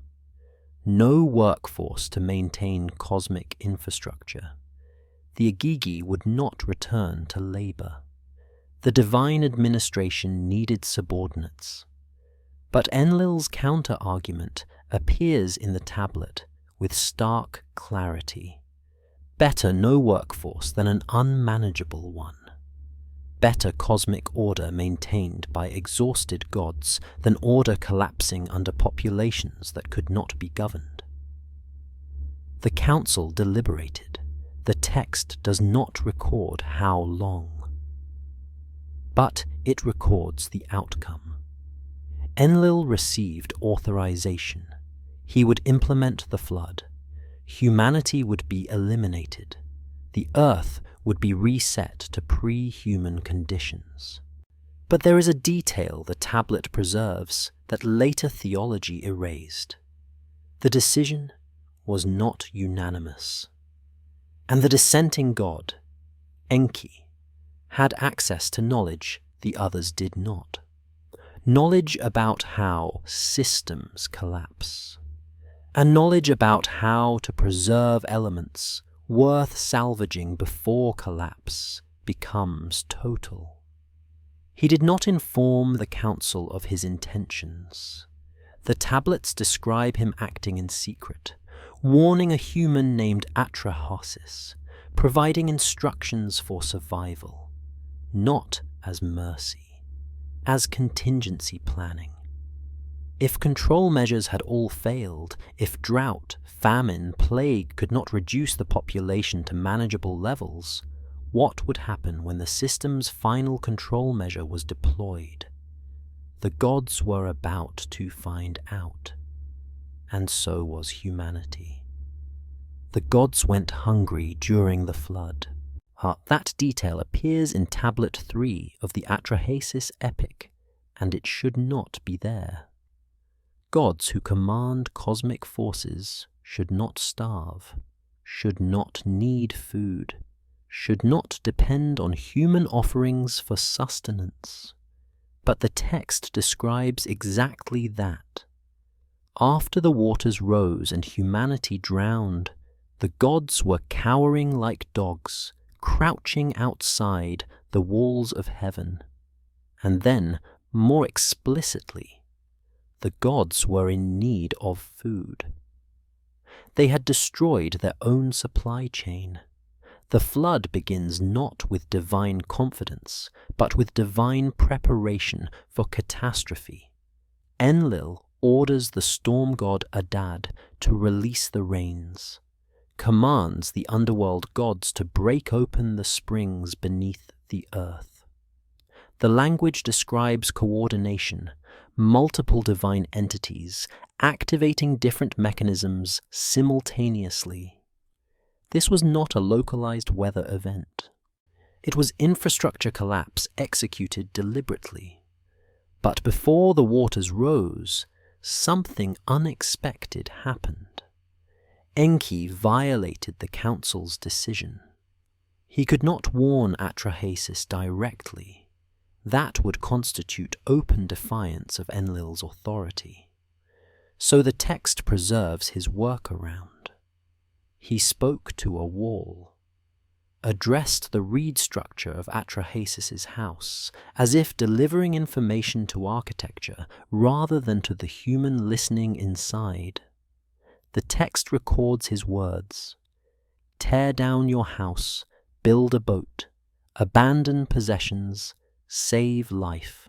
No workforce to maintain cosmic infrastructure. The Igigi would not return to labor. The divine administration needed subordinates. But Enlil's counter-argument appears in the tablet with stark clarity. Better no workforce than an unmanageable one. Better cosmic order maintained by exhausted gods than order collapsing under populations that could not be governed. The council deliberated. The text does not record how long. But it records the outcome. Enlil received authorization. He would implement the flood. Humanity would be eliminated. The earth would be reset to pre-human conditions. But there is a detail the tablet preserves that later theology erased. The decision was not unanimous. And the dissenting god, Enki, had access to knowledge the others did not. Knowledge about how systems collapse, and knowledge about how to preserve elements worth salvaging before collapse becomes total. He did not inform the council of his intentions. The tablets describe him acting in secret, warning a human named Atrahasis, providing instructions for survival, not as mercy, as contingency planning. If control measures had all failed, if drought, famine, plague could not reduce the population to manageable levels, what would happen when the system's final control measure was deployed? The gods were about to find out, and so was humanity. The gods went hungry during the flood. That detail appears in Tablet 3 of the Atrahasis epic, and it should not be there. Gods who command cosmic forces should not starve, should not need food, should not depend on human offerings for sustenance. But the text describes exactly that. After the waters rose and humanity drowned, the gods were cowering like dogs, crouching outside the walls of heaven. And then, more explicitly, the gods were in need of food. They had destroyed their own supply chain. The flood begins not with divine confidence, but with divine preparation for catastrophe. Enlil orders the storm god Adad to release the rains, commands the underworld gods to break open the springs beneath the earth. The language describes coordination, multiple divine entities activating different mechanisms simultaneously. This was not a localized weather event. It was infrastructure collapse executed deliberately. But before the waters rose, something unexpected happened. Enki violated the council's decision. He could not warn Atrahasis directly. That would constitute open defiance of Enlil's authority. So the text preserves his workaround. He spoke to a wall, addressed the reed structure of Atrahasis's house, as if delivering information to architecture rather than to the human listening inside. The text records his words: "Tear down your house, build a boat, abandon possessions, save life."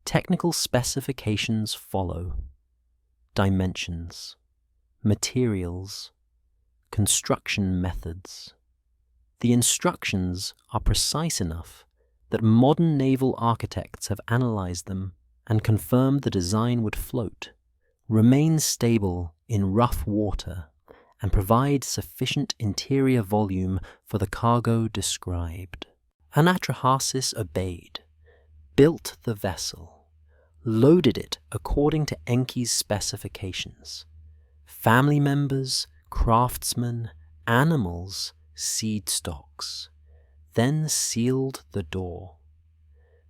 Technical specifications follow. Dimensions, materials, construction methods. The instructions are precise enough that modern naval architects have analyzed them and confirmed the design would float, remain stable in rough water, and provide sufficient interior volume for the cargo described. Atrahasis obeyed, built the vessel, loaded it according to Enki's specifications. Family members, craftsmen, animals, seed stocks, then sealed the door.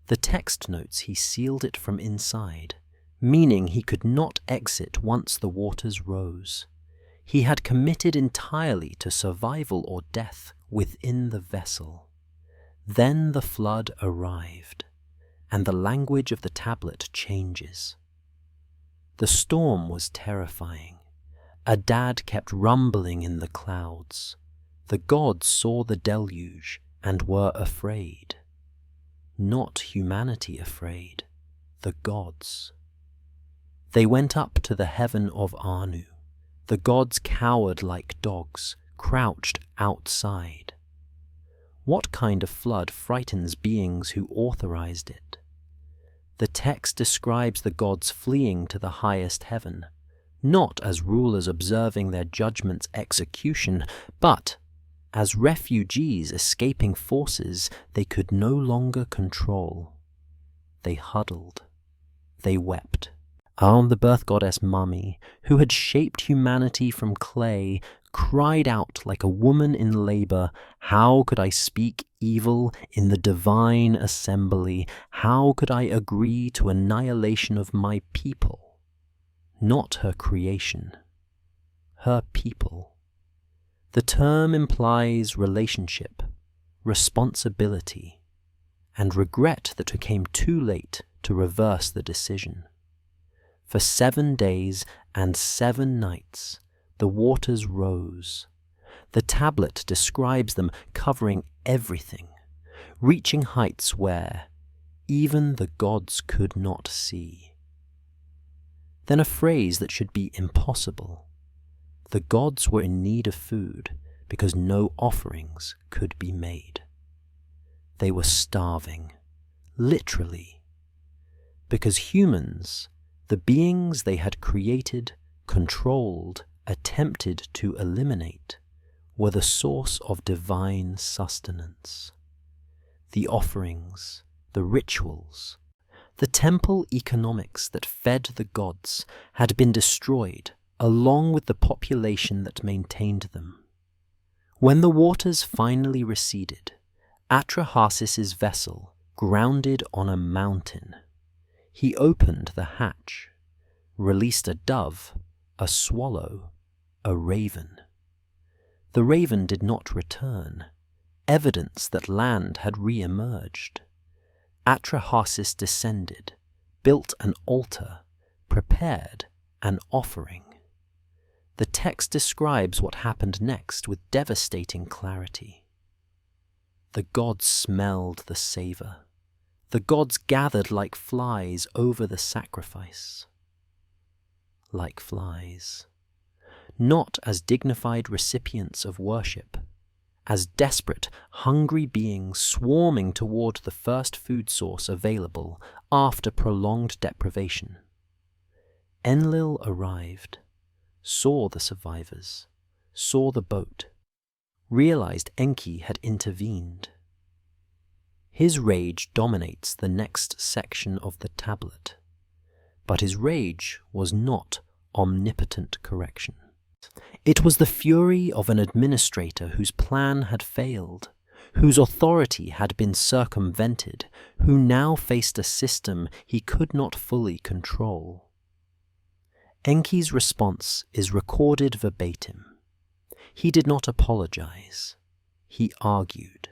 The text notes he sealed it from inside, meaning he could not exit once the waters rose. He had committed entirely to survival or death within the vessel. Then the flood arrived, and the language of the tablet changes. The storm was terrifying. Adad kept rumbling in the clouds. The gods saw the deluge and were afraid. Not humanity afraid, the gods. They went up to the heaven of Anu. The gods cowered like dogs, crouched outside. What kind of flood frightens beings who authorized it? The text describes the gods fleeing to the highest heaven, not as rulers observing their judgment's execution, but as refugees escaping forces they could no longer control. They huddled. They wept. The birth goddess Mummy, who had shaped humanity from clay, cried out like a woman in labor, "How could I speak evil in the divine assembly? How could I agree to annihilation of my people?" Not her creation, her people. The term implies relationship, responsibility, and regret that it came too late to reverse the decision. For 7 days and 7 nights, the waters rose. The tablet describes them covering everything, reaching heights where even the gods could not see. Then a phrase that should be impossible. The gods were in need of food because no offerings could be made. They were starving, literally, because humans, the beings they had created, controlled, attempted to eliminate, were the source of divine sustenance. The offerings, the rituals, the temple economics that fed the gods had been destroyed along with the population that maintained them. When the waters finally receded, Atrahasis' vessel grounded on a mountain. He opened the hatch, released a dove, a swallow, a raven. The raven did not return, evidence that land had re-emerged. Atrahasis descended, built an altar, prepared an offering. The text describes what happened next with devastating clarity. The gods smelled the savor. The gods gathered like flies over the sacrifice. Like flies. Not as dignified recipients of worship, as desperate, hungry beings swarming toward the first food source available after prolonged deprivation. Enlil arrived, saw the survivors, saw the boat, realized Enki had intervened. His rage dominates the next section of the tablet, but his rage was not omnipotent correction. It was the fury of an administrator whose plan had failed, whose authority had been circumvented, who now faced a system he could not fully control. Enki's response is recorded verbatim. He did not apologize. He argued.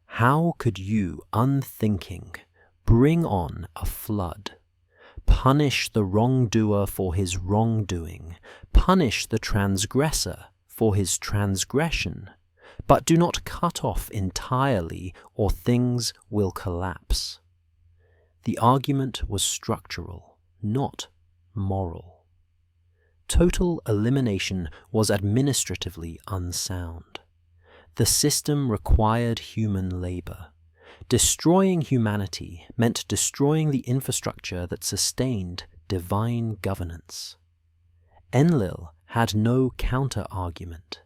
How could you, unthinking, bring on a flood? Punish the wrongdoer for his wrongdoing, punish the transgressor for his transgression, but do not cut off entirely or things will collapse. The argument was structural, not moral. Total elimination was administratively unsound. The system required human labor. Destroying humanity meant destroying the infrastructure that sustained divine governance. Enlil had no counter-argument.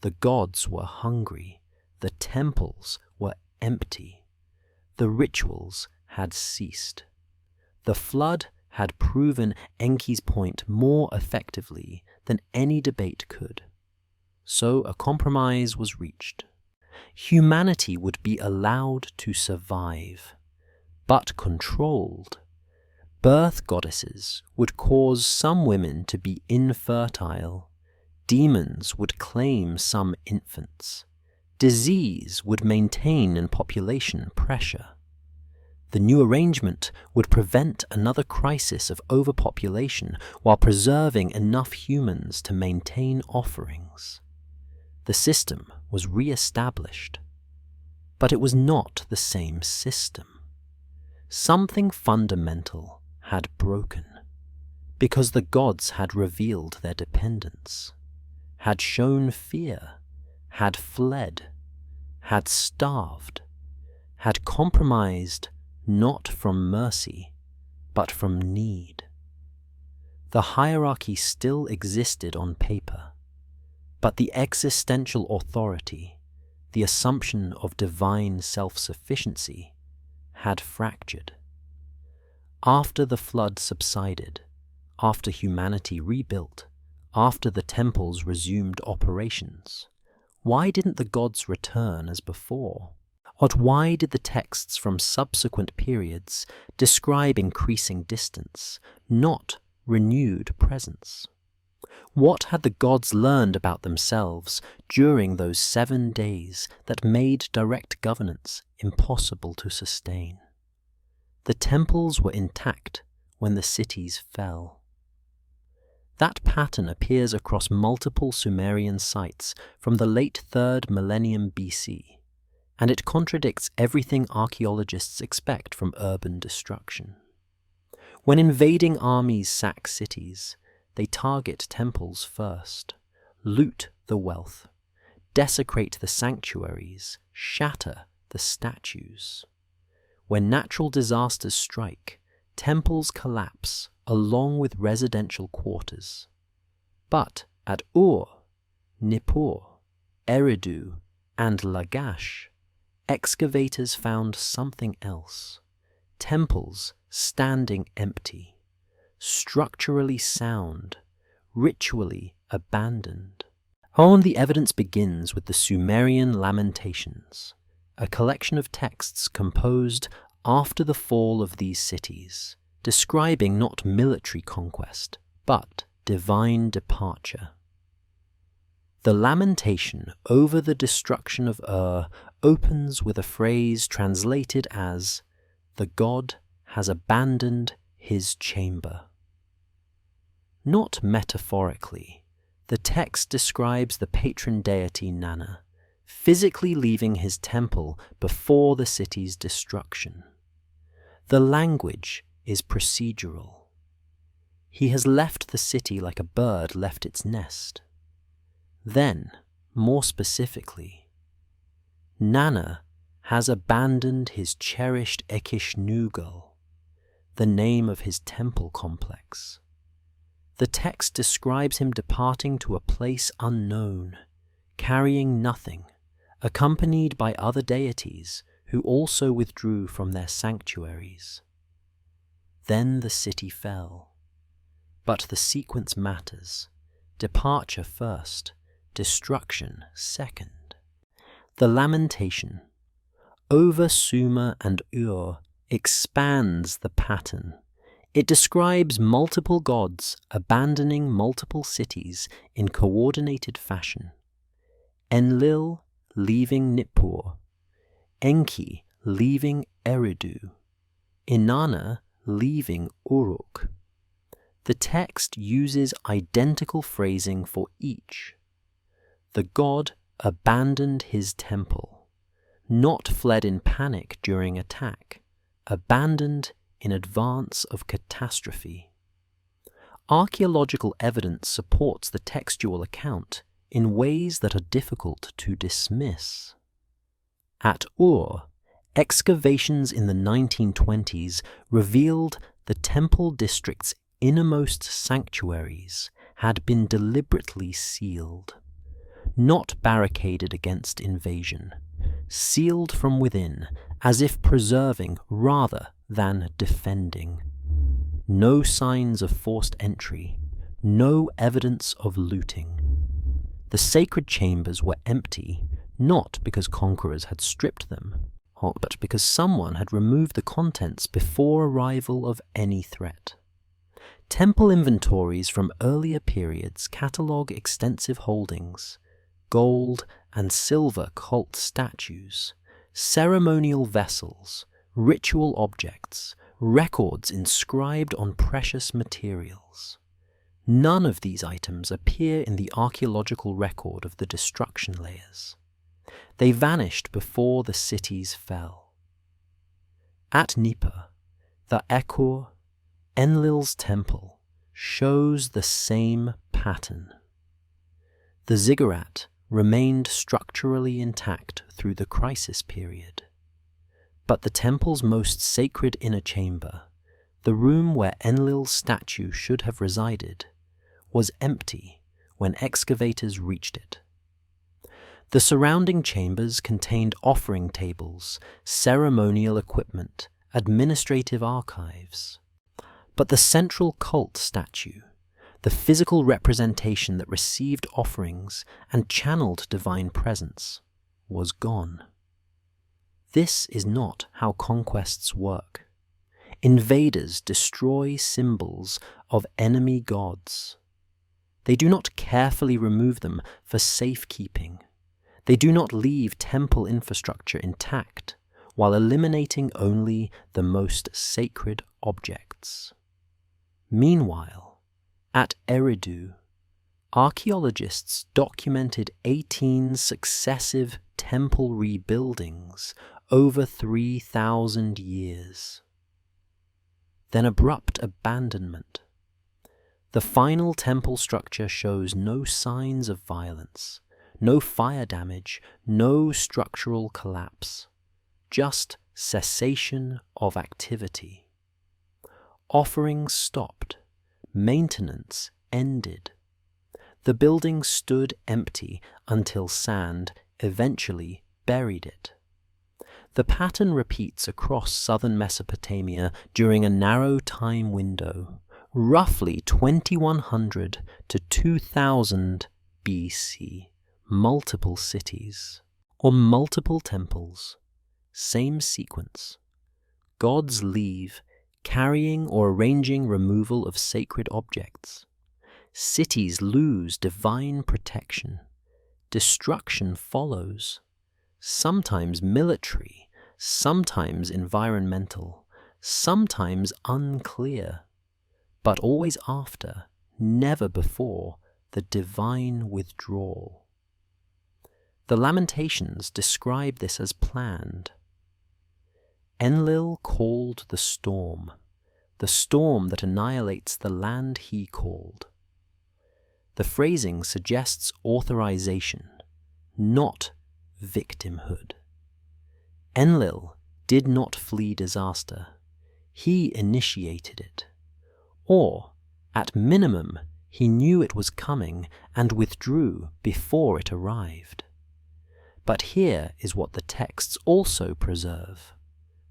The gods were hungry. The temples were empty. The rituals had ceased. The flood had proven Enki's point more effectively than any debate could. So a compromise was reached. Humanity would be allowed to survive, but controlled. Birth goddesses would cause some women to be infertile. Demons would claim some infants. Disease would maintain in population pressure. The new arrangement would prevent another crisis of overpopulation while preserving enough humans to maintain offerings. The system was re-established, but it was not the same system. Something fundamental had broken, because the gods had revealed their dependence, had shown fear, had fled, had starved, had compromised not from mercy, but from need. The hierarchy still existed on paper, but the existential authority, the assumption of divine self-sufficiency, had fractured. After the flood subsided, after humanity rebuilt, after the temples resumed operations, why didn't the gods return as before? Or why did the texts from subsequent periods describe increasing distance, not renewed presence? What had the gods learned about themselves during those 7 days that made direct governance impossible to sustain? The temples were intact when the cities fell. That pattern appears across multiple Sumerian sites from the late 3rd millennium BC, and it contradicts everything archaeologists expect from urban destruction. When invading armies sack cities, they target temples first, loot the wealth, desecrate the sanctuaries, shatter the statues. When natural disasters strike, temples collapse along with residential quarters. But at Ur, Nippur, Eridu, and Lagash, excavators found something else. Temples standing empty, structurally sound, ritually abandoned. The evidence begins with the Sumerian Lamentations, a collection of texts composed after the fall of these cities, describing not military conquest, but divine departure. The lamentation over the destruction of Ur opens with a phrase translated as, "The god has abandoned his chamber." Not metaphorically, the text describes the patron deity Nana, physically leaving his temple before the city's destruction. The language is procedural. He has left the city like a bird left its nest. Then, more specifically, Nana has abandoned his cherished Ekishnugal, the name of his temple complex. The text describes him departing to a place unknown, carrying nothing, accompanied by other deities who also withdrew from their sanctuaries. Then the city fell. But the sequence matters. Departure first, destruction second. The lamentation over Sumer and Ur expands the pattern. It describes multiple gods abandoning multiple cities in coordinated fashion. Enlil leaving Nippur, Enki leaving Eridu, Inanna leaving Uruk. The text uses identical phrasing for each. The god abandoned his temple, not fled in panic during attack, abandoned in advance of catastrophe. Archaeological evidence supports the textual account in ways that are difficult to dismiss. At Ur, excavations in the 1920s revealed the temple district's innermost sanctuaries had been deliberately sealed, not barricaded against invasion, sealed from within as if preserving rather than defending. No signs of forced entry, no evidence of looting. The sacred chambers were empty, not because conquerors had stripped them, but because someone had removed the contents before arrival of any threat. Temple inventories from earlier periods catalogue extensive holdings, gold and silver cult statues, ceremonial vessels, ritual objects, records inscribed on precious materials. None of these items appear in the archaeological record of the destruction layers. They vanished before the cities fell. At Nippur, the Ekur, Enlil's temple, shows the same pattern. The ziggurat remained structurally intact through the crisis period. But the temple's most sacred inner chamber, the room where Enlil's statue should have resided, was empty when excavators reached it. The surrounding chambers contained offering tables, ceremonial equipment, administrative archives. But the central cult statue, the physical representation that received offerings and channeled divine presence, was gone. This is not how conquests work. Invaders destroy symbols of enemy gods. They do not carefully remove them for safekeeping. They do not leave temple infrastructure intact while eliminating only the most sacred objects. Meanwhile, At Eridu, archaeologists documented 18 successive temple rebuildings over 3,000 years. Then abrupt abandonment. The final temple structure shows no signs of violence, no fire damage, no structural collapse, just cessation of activity. Offerings stopped, maintenance ended. The building stood empty until sand eventually buried it. The pattern repeats across southern Mesopotamia during a narrow time window, roughly 2100 to 2000 BC. Multiple cities, or multiple temples, same sequence. Gods leave, carrying or arranging removal of sacred objects. Cities lose divine protection. Destruction follows, sometimes military, sometimes environmental, sometimes unclear, but always after, never before, the divine withdrawal. The Lamentations describe this as planned. Enlil called the storm that annihilates the land he called. The phrasing suggests authorization, not victimhood. Enlil did not flee disaster. He initiated it. Or, at minimum, he knew it was coming and withdrew before it arrived. But here is what the texts also preserve.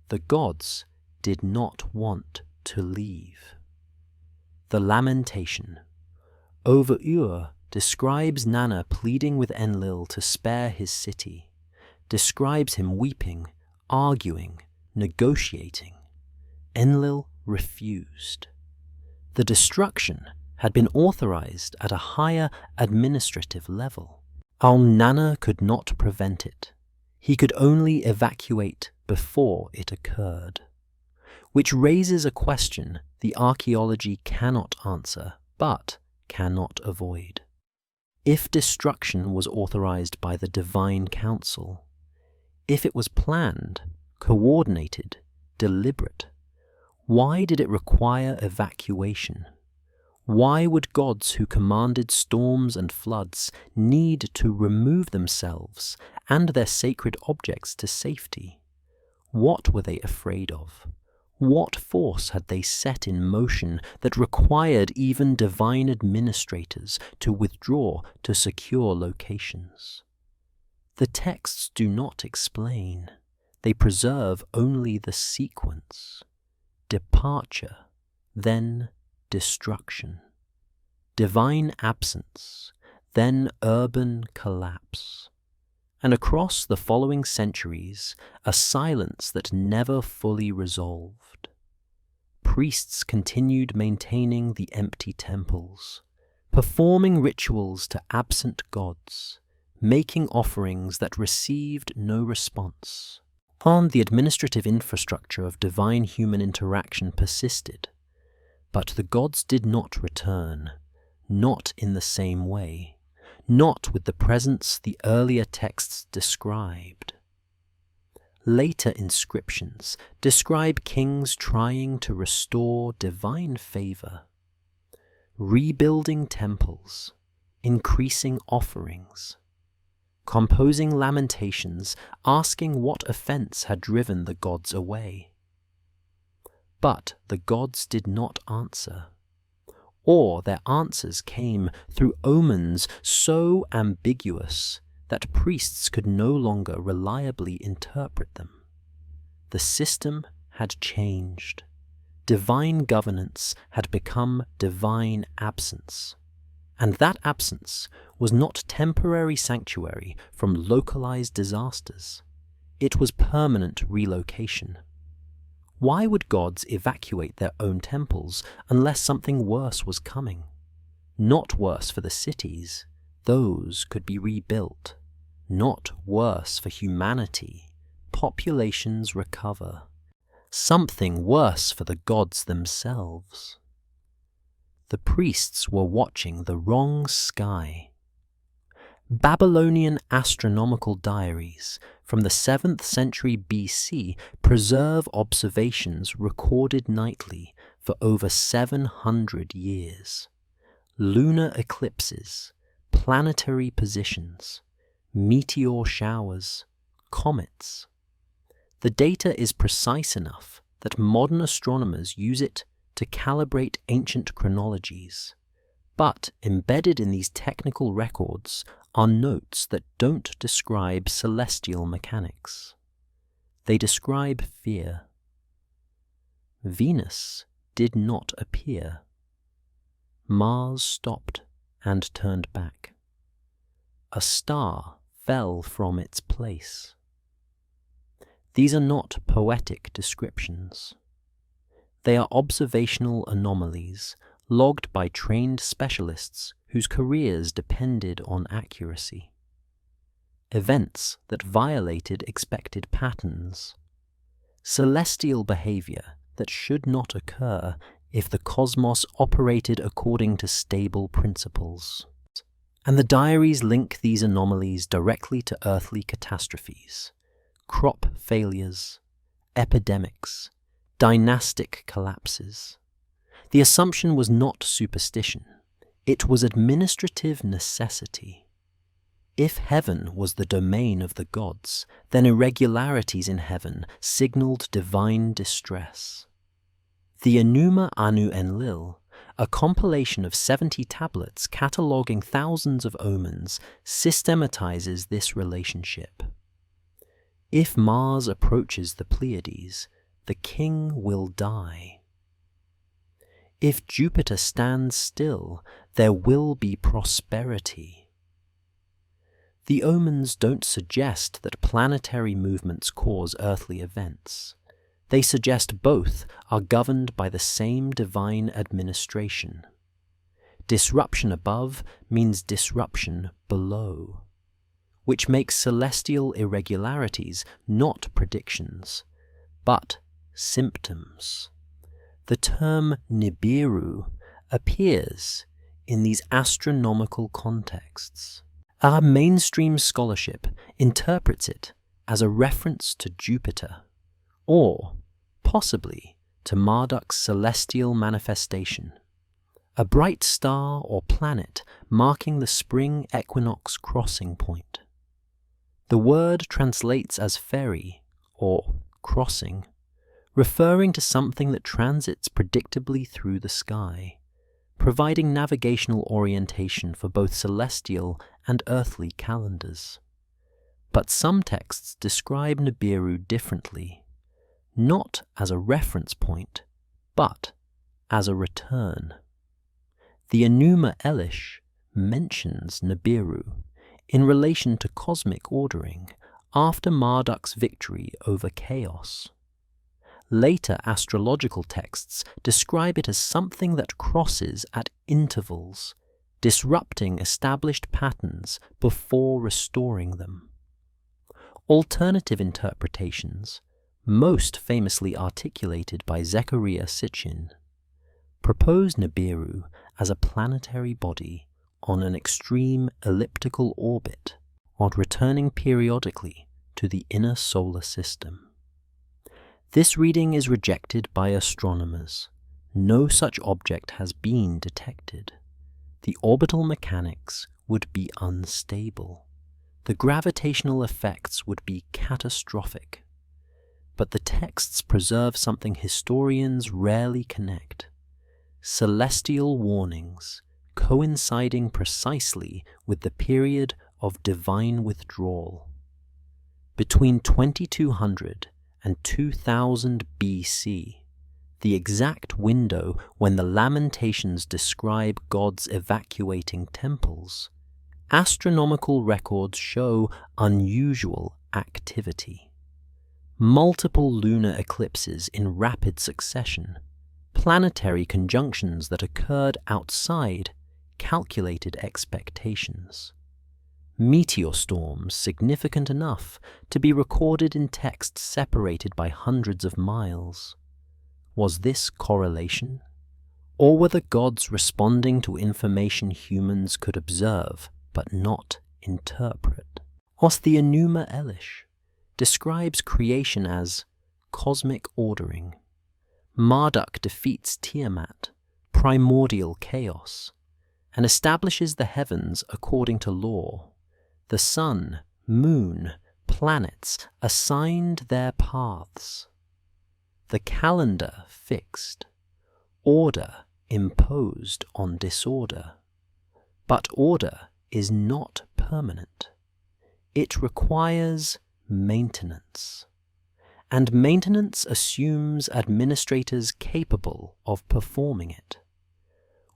The gods did not want to leave. The Lamentation. Over describes Nana pleading with Enlil to spare his city, describes him weeping, arguing, negotiating. Enlil refused. The destruction had been authorized at a higher administrative level. Nana could not prevent it. He could only evacuate before it occurred. Which raises a question the archaeology cannot answer, but cannot avoid. If destruction was authorized by the divine council, if it was planned, coordinated, deliberate, why did it require evacuation? Why would gods who commanded storms and floods need to remove themselves and their sacred objects to safety? What were they afraid of? What force had they set in motion that required even divine administrators to withdraw to secure locations? The texts do not explain. They preserve only the sequence. Departure, then destruction. Divine absence, then urban collapse. And across the following centuries, a silence that never fully resolved. Priests continued maintaining the empty temples, performing rituals to absent gods, making offerings that received no response. The administrative infrastructure of divine human interaction persisted, but the gods did not return, not in the same way, not with the presence the earlier texts described. Later inscriptions describe kings trying to restore divine favor, rebuilding temples, increasing offerings, composing lamentations, asking what offense had driven the gods away. But the gods did not answer, or their answers came through omens so ambiguous that priests could no longer reliably interpret them. The system had changed. Divine governance had become divine absence. And that absence was not temporary sanctuary from localized disasters. It was permanent relocation. Why would gods evacuate their own temples unless something worse was coming? Not worse for the cities. Those could be rebuilt. Not worse for humanity. Populations recover. Something worse for the gods themselves. the priests were watching the wrong sky. Babylonian astronomical diaries from the 7th century BC preserve observations recorded nightly for over 700 years. Lunar eclipses, planetary positions, meteor showers, comets. The data is precise enough that modern astronomers use it to calibrate ancient chronologies. But embedded in these technical records are notes that don't describe celestial mechanics. They describe fear. Venus did not appear. Mars stopped and turned back. A star fell from its place. These are not poetic descriptions. They are observational anomalies logged by trained specialists whose careers depended on accuracy. Events that violated expected patterns. Celestial behavior that should not occur if the cosmos operated according to stable principles. And the diaries link these anomalies directly to earthly catastrophes, crop failures, epidemics, dynastic collapses. The assumption was not superstition. It was administrative necessity. If heaven was the domain of the gods, then irregularities in heaven signaled divine distress. The Enuma Anu Enlil, a compilation of 70 tablets cataloguing thousands of omens, systematizes this relationship. If Mars approaches the Pleiades, the king will die. If Jupiter stands still, there will be prosperity. The omens don't suggest that planetary movements cause earthly events. They suggest both are governed by the same divine administration. Disruption above means disruption below, which makes celestial irregularities not predictions, but symptoms. The term Nibiru appears in these astronomical contexts. Our mainstream scholarship interprets it as a reference to Jupiter, or possibly to Marduk's celestial manifestation, a bright star or planet marking the spring equinox crossing point. The word translates as ferry or crossing, referring to something that transits predictably through the sky, providing navigational orientation for both celestial and earthly calendars. But some texts describe Nibiru differently, not as a reference point, but as a return. The Enuma Elish mentions Nibiru in relation to cosmic ordering after Marduk's victory over chaos. Later astrological texts describe it as something that crosses at intervals, disrupting established patterns before restoring them. Alternative interpretations, most famously articulated by Zecharia Sitchin, propose Nibiru as a planetary body on an extreme elliptical orbit, returning periodically to the inner solar system. This reading is rejected by astronomers. No such object has been detected. The orbital mechanics would be unstable. The gravitational effects would be catastrophic. But the texts preserve something historians rarely connect: celestial warnings coinciding precisely with the period of divine withdrawal. Between 2200 and 2000 BC, the exact window when the Lamentations describe gods evacuating temples, astronomical records show unusual activity. Multiple lunar eclipses in rapid succession, planetary conjunctions that occurred outside calculated expectations. Meteor storms significant enough to be recorded in texts separated by hundreds of miles. Was this correlation, Or were the gods responding to information humans could observe but not interpret? Os the Enuma Elish describes creation as cosmic ordering. Marduk defeats Tiamat, primordial chaos, and establishes the heavens according to law. The sun, moon, planets assigned their paths. The calendar fixed. Order imposed on disorder. But order is not permanent. It requires maintenance. And maintenance assumes administrators capable of performing it.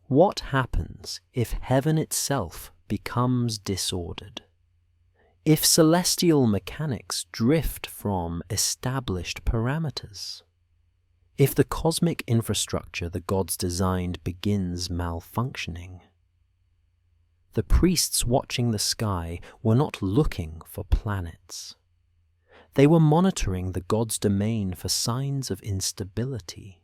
What happens if heaven itself becomes disordered? If celestial mechanics drift from established parameters? If the cosmic infrastructure the gods designed begins malfunctioning? The priests watching the sky were not looking for planets. They were monitoring the gods' domain for signs of instability.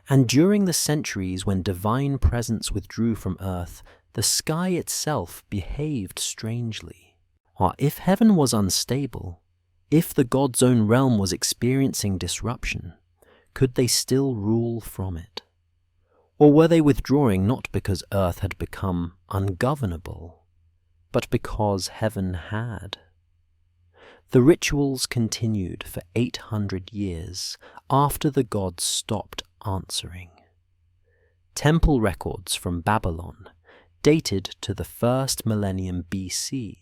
And during the centuries when divine presence withdrew from earth, the sky itself behaved strangely. Or if heaven was unstable, if the gods' own realm was experiencing disruption, could they still rule from it? Or were they withdrawing not because earth had become ungovernable, but because heaven had? The rituals continued for 800 years after the gods stopped answering. Temple records from Babylon, dated to the 1st millennium BC,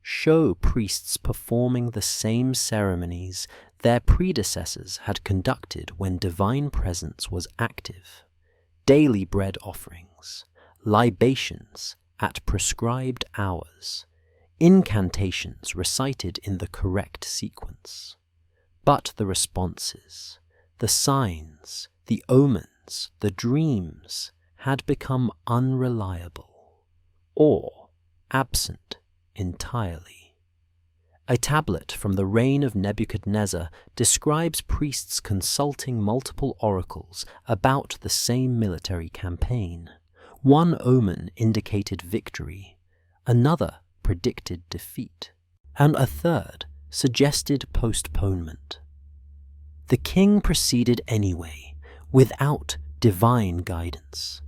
show priests performing the same ceremonies their predecessors had conducted when divine presence was active. Daily bread offerings, libations at prescribed hours, incantations recited in the correct sequence. But the responses, the signs, the omens, the dreams had become unreliable or absent entirely. A tablet from the reign of Nebuchadnezzar describes priests consulting multiple oracles about the same military campaign. One omen indicated victory, another predicted defeat, and a third suggested postponement. The king proceeded anyway, without divine guidance,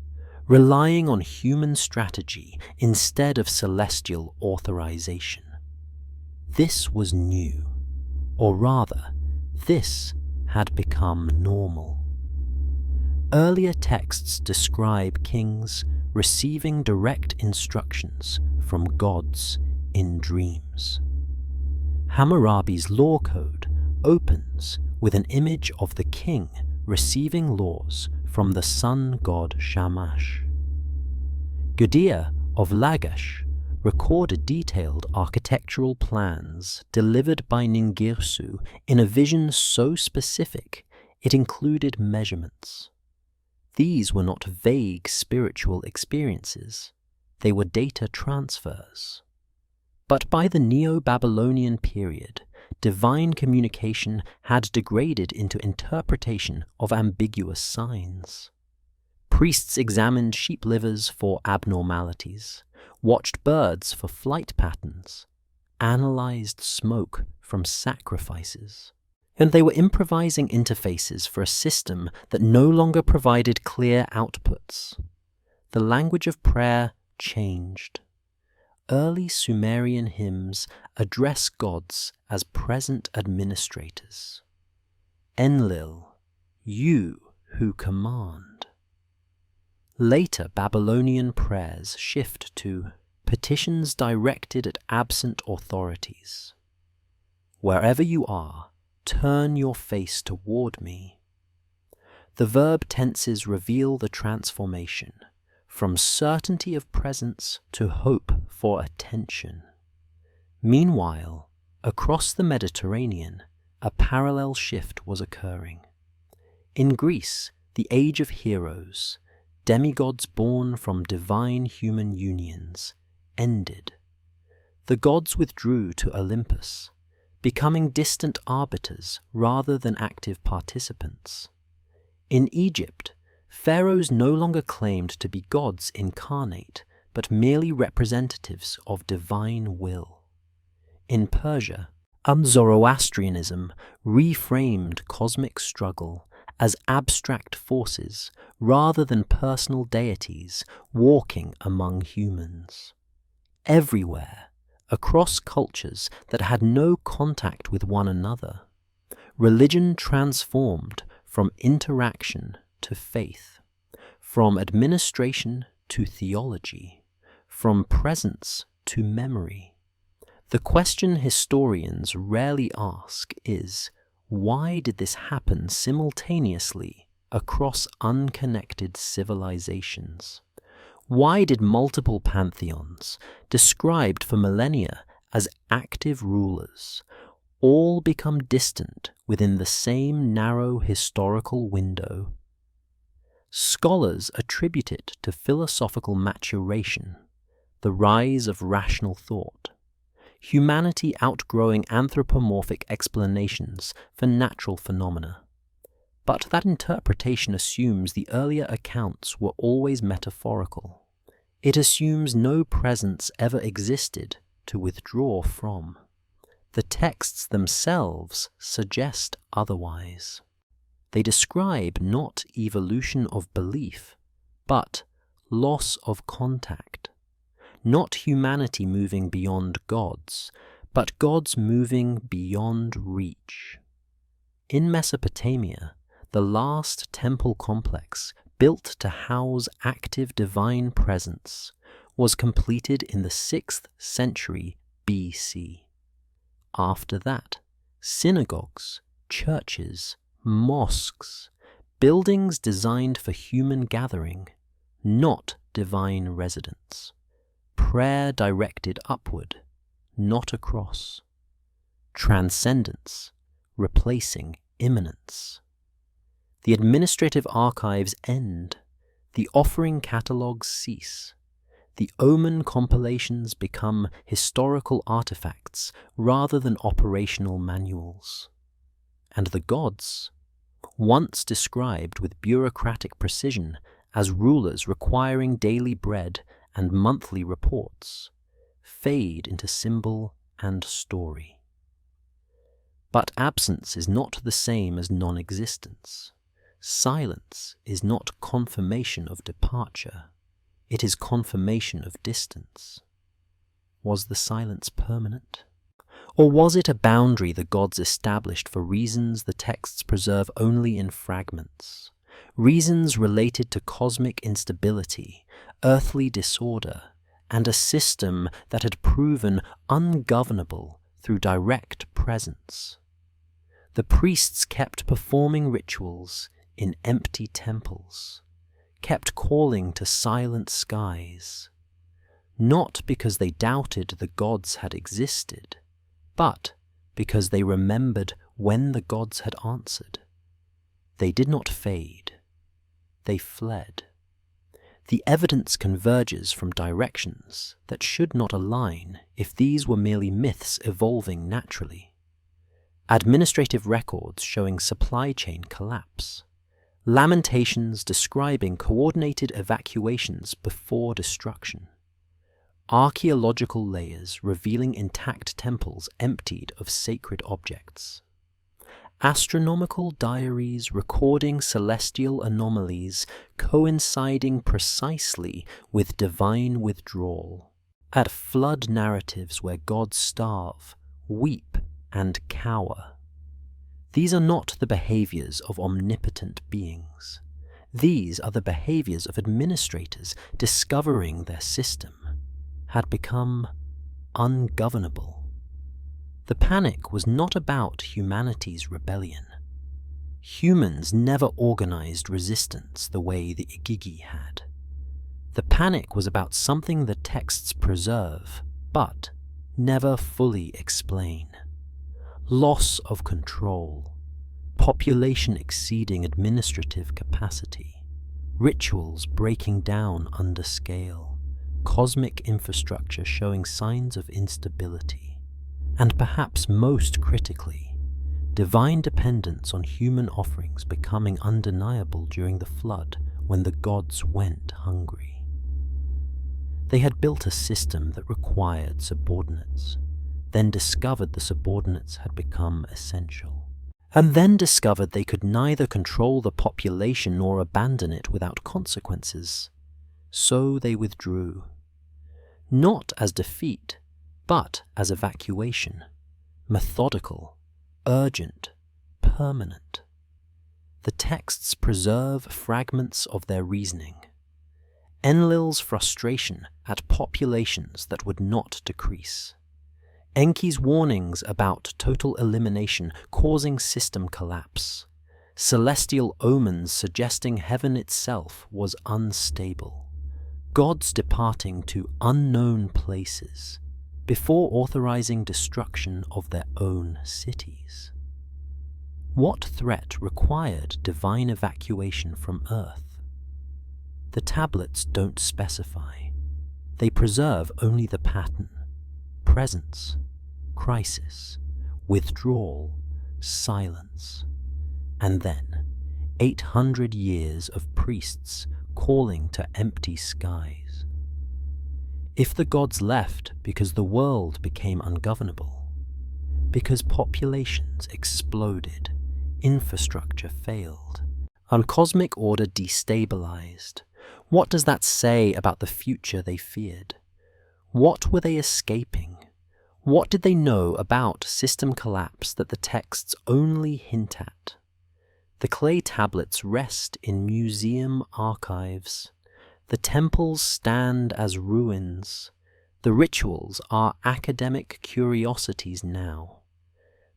relying on human strategy instead of celestial authorization. This was new, or rather, this had become normal. Earlier texts describe kings receiving direct instructions from gods in dreams. Hammurabi's law code opens with an image of the king receiving laws from the sun god Shamash. Gudea of Lagash recorded detailed architectural plans delivered by Ningirsu in a vision so specific it included measurements. These were not vague spiritual experiences, they were data transfers. But by the Neo-Babylonian period, divine communication had degraded into interpretation of ambiguous signs. Priests examined sheep livers for abnormalities, watched birds for flight patterns, analyzed smoke from sacrifices, and they were improvising interfaces for a system that no longer provided clear outputs. The language of prayer changed. Early Sumerian hymns address gods as present administrators. Enlil, you who command. Later Babylonian prayers shift to petitions directed at absent authorities. Wherever you are, turn your face toward me. The verb tenses reveal the transformation from certainty of presence to hope for attention. Meanwhile, across the Mediterranean, a parallel shift was occurring. In Greece, the age of heroes, demigods born from divine human unions, ended. The gods withdrew to Olympus, becoming distant arbiters rather than active participants. In Egypt, Pharaohs no longer claimed to be gods incarnate, but merely representatives of divine will. In Persia, Zoroastrianism reframed cosmic struggle as abstract forces rather than personal deities walking among humans. Everywhere, across cultures that had no contact with one another, religion transformed from interaction to faith, from administration to theology, from presence to memory. The question historians rarely ask is, why did this happen simultaneously across unconnected civilizations? Why did multiple pantheons, described for millennia as active rulers, all become distant within the same narrow historical window? Scholars attribute it to philosophical maturation, the rise of rational thought, humanity outgrowing anthropomorphic explanations for natural phenomena. But that interpretation assumes the earlier accounts were always metaphorical. It assumes no presence ever existed to withdraw from. The texts themselves suggest otherwise. They describe not evolution of belief, but loss of contact. Not humanity moving beyond gods, but gods moving beyond reach. In Mesopotamia, the last temple complex built to house active divine presence was completed in the 6th century BC. After that, synagogues, churches, mosques, buildings designed for human gathering, not divine residence. Prayer directed upward, not across. Transcendence, replacing immanence. The administrative archives end, the offering catalogues cease, the omen compilations become historical artifacts rather than operational manuals. And the gods, once described with bureaucratic precision as rulers requiring daily bread and monthly reports, fade into symbol and story. But absence is not the same as non-existence. Silence is not confirmation of departure, it is confirmation of distance. Was the silence permanent? Or was it a boundary the gods established for reasons the texts preserve only in fragments? Reasons related to cosmic instability, earthly disorder, and a system that had proven ungovernable through direct presence. The priests kept performing rituals in empty temples, kept calling to silent skies, not because they doubted the gods had existed, but because they remembered when the gods had answered. They did not fade, they fled. The evidence converges from directions that should not align if these were merely myths evolving naturally. Administrative records showing supply chain collapse. Lamentations describing coordinated evacuations before destruction. Archaeological layers revealing intact temples emptied of sacred objects. Astronomical diaries recording celestial anomalies coinciding precisely with divine withdrawal. At flood narratives where gods starve, weep, and cower. These are not the behaviors of omnipotent beings. These are the behaviors of administrators discovering their system had become ungovernable. The panic was not about humanity's rebellion. Humans never organized resistance the way the Igigi had. The panic was about something the texts preserve, but never fully explain. Loss of control, population exceeding administrative capacity, rituals breaking down under scale, cosmic infrastructure showing signs of instability, and perhaps most critically, divine dependence on human offerings becoming undeniable during the flood when the gods went hungry. They had built a system that required subordinates, then discovered the subordinates had become essential, and then discovered they could neither control the population nor abandon it without consequences. So they withdrew, not as defeat, but as evacuation, methodical, urgent, permanent. The texts preserve fragments of their reasoning. Enlil's frustration at populations that would not decrease. Enki's warnings about total elimination causing system collapse. Celestial omens suggesting heaven itself was unstable. Gods departing to unknown places before authorizing destruction of their own cities. What threat required divine evacuation from Earth? The tablets don't specify. They preserve only the pattern: presence, crisis, withdrawal, silence, and then 800 years of priests calling to empty skies. If the gods left because the world became ungovernable, because populations exploded, infrastructure failed, and cosmic order destabilized, what does that say about the future they feared? What were they escaping? What did they know about system collapse that the texts only hint at? The clay tablets rest in museum archives. The temples stand as ruins. The rituals are academic curiosities now.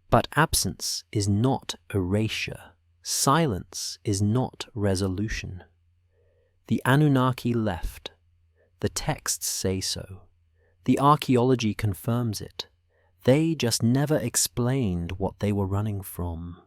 But absence is not erasure. Silence is not resolution. The Anunnaki left. The texts say so. The archaeology confirms it. They just never explained what they were running from.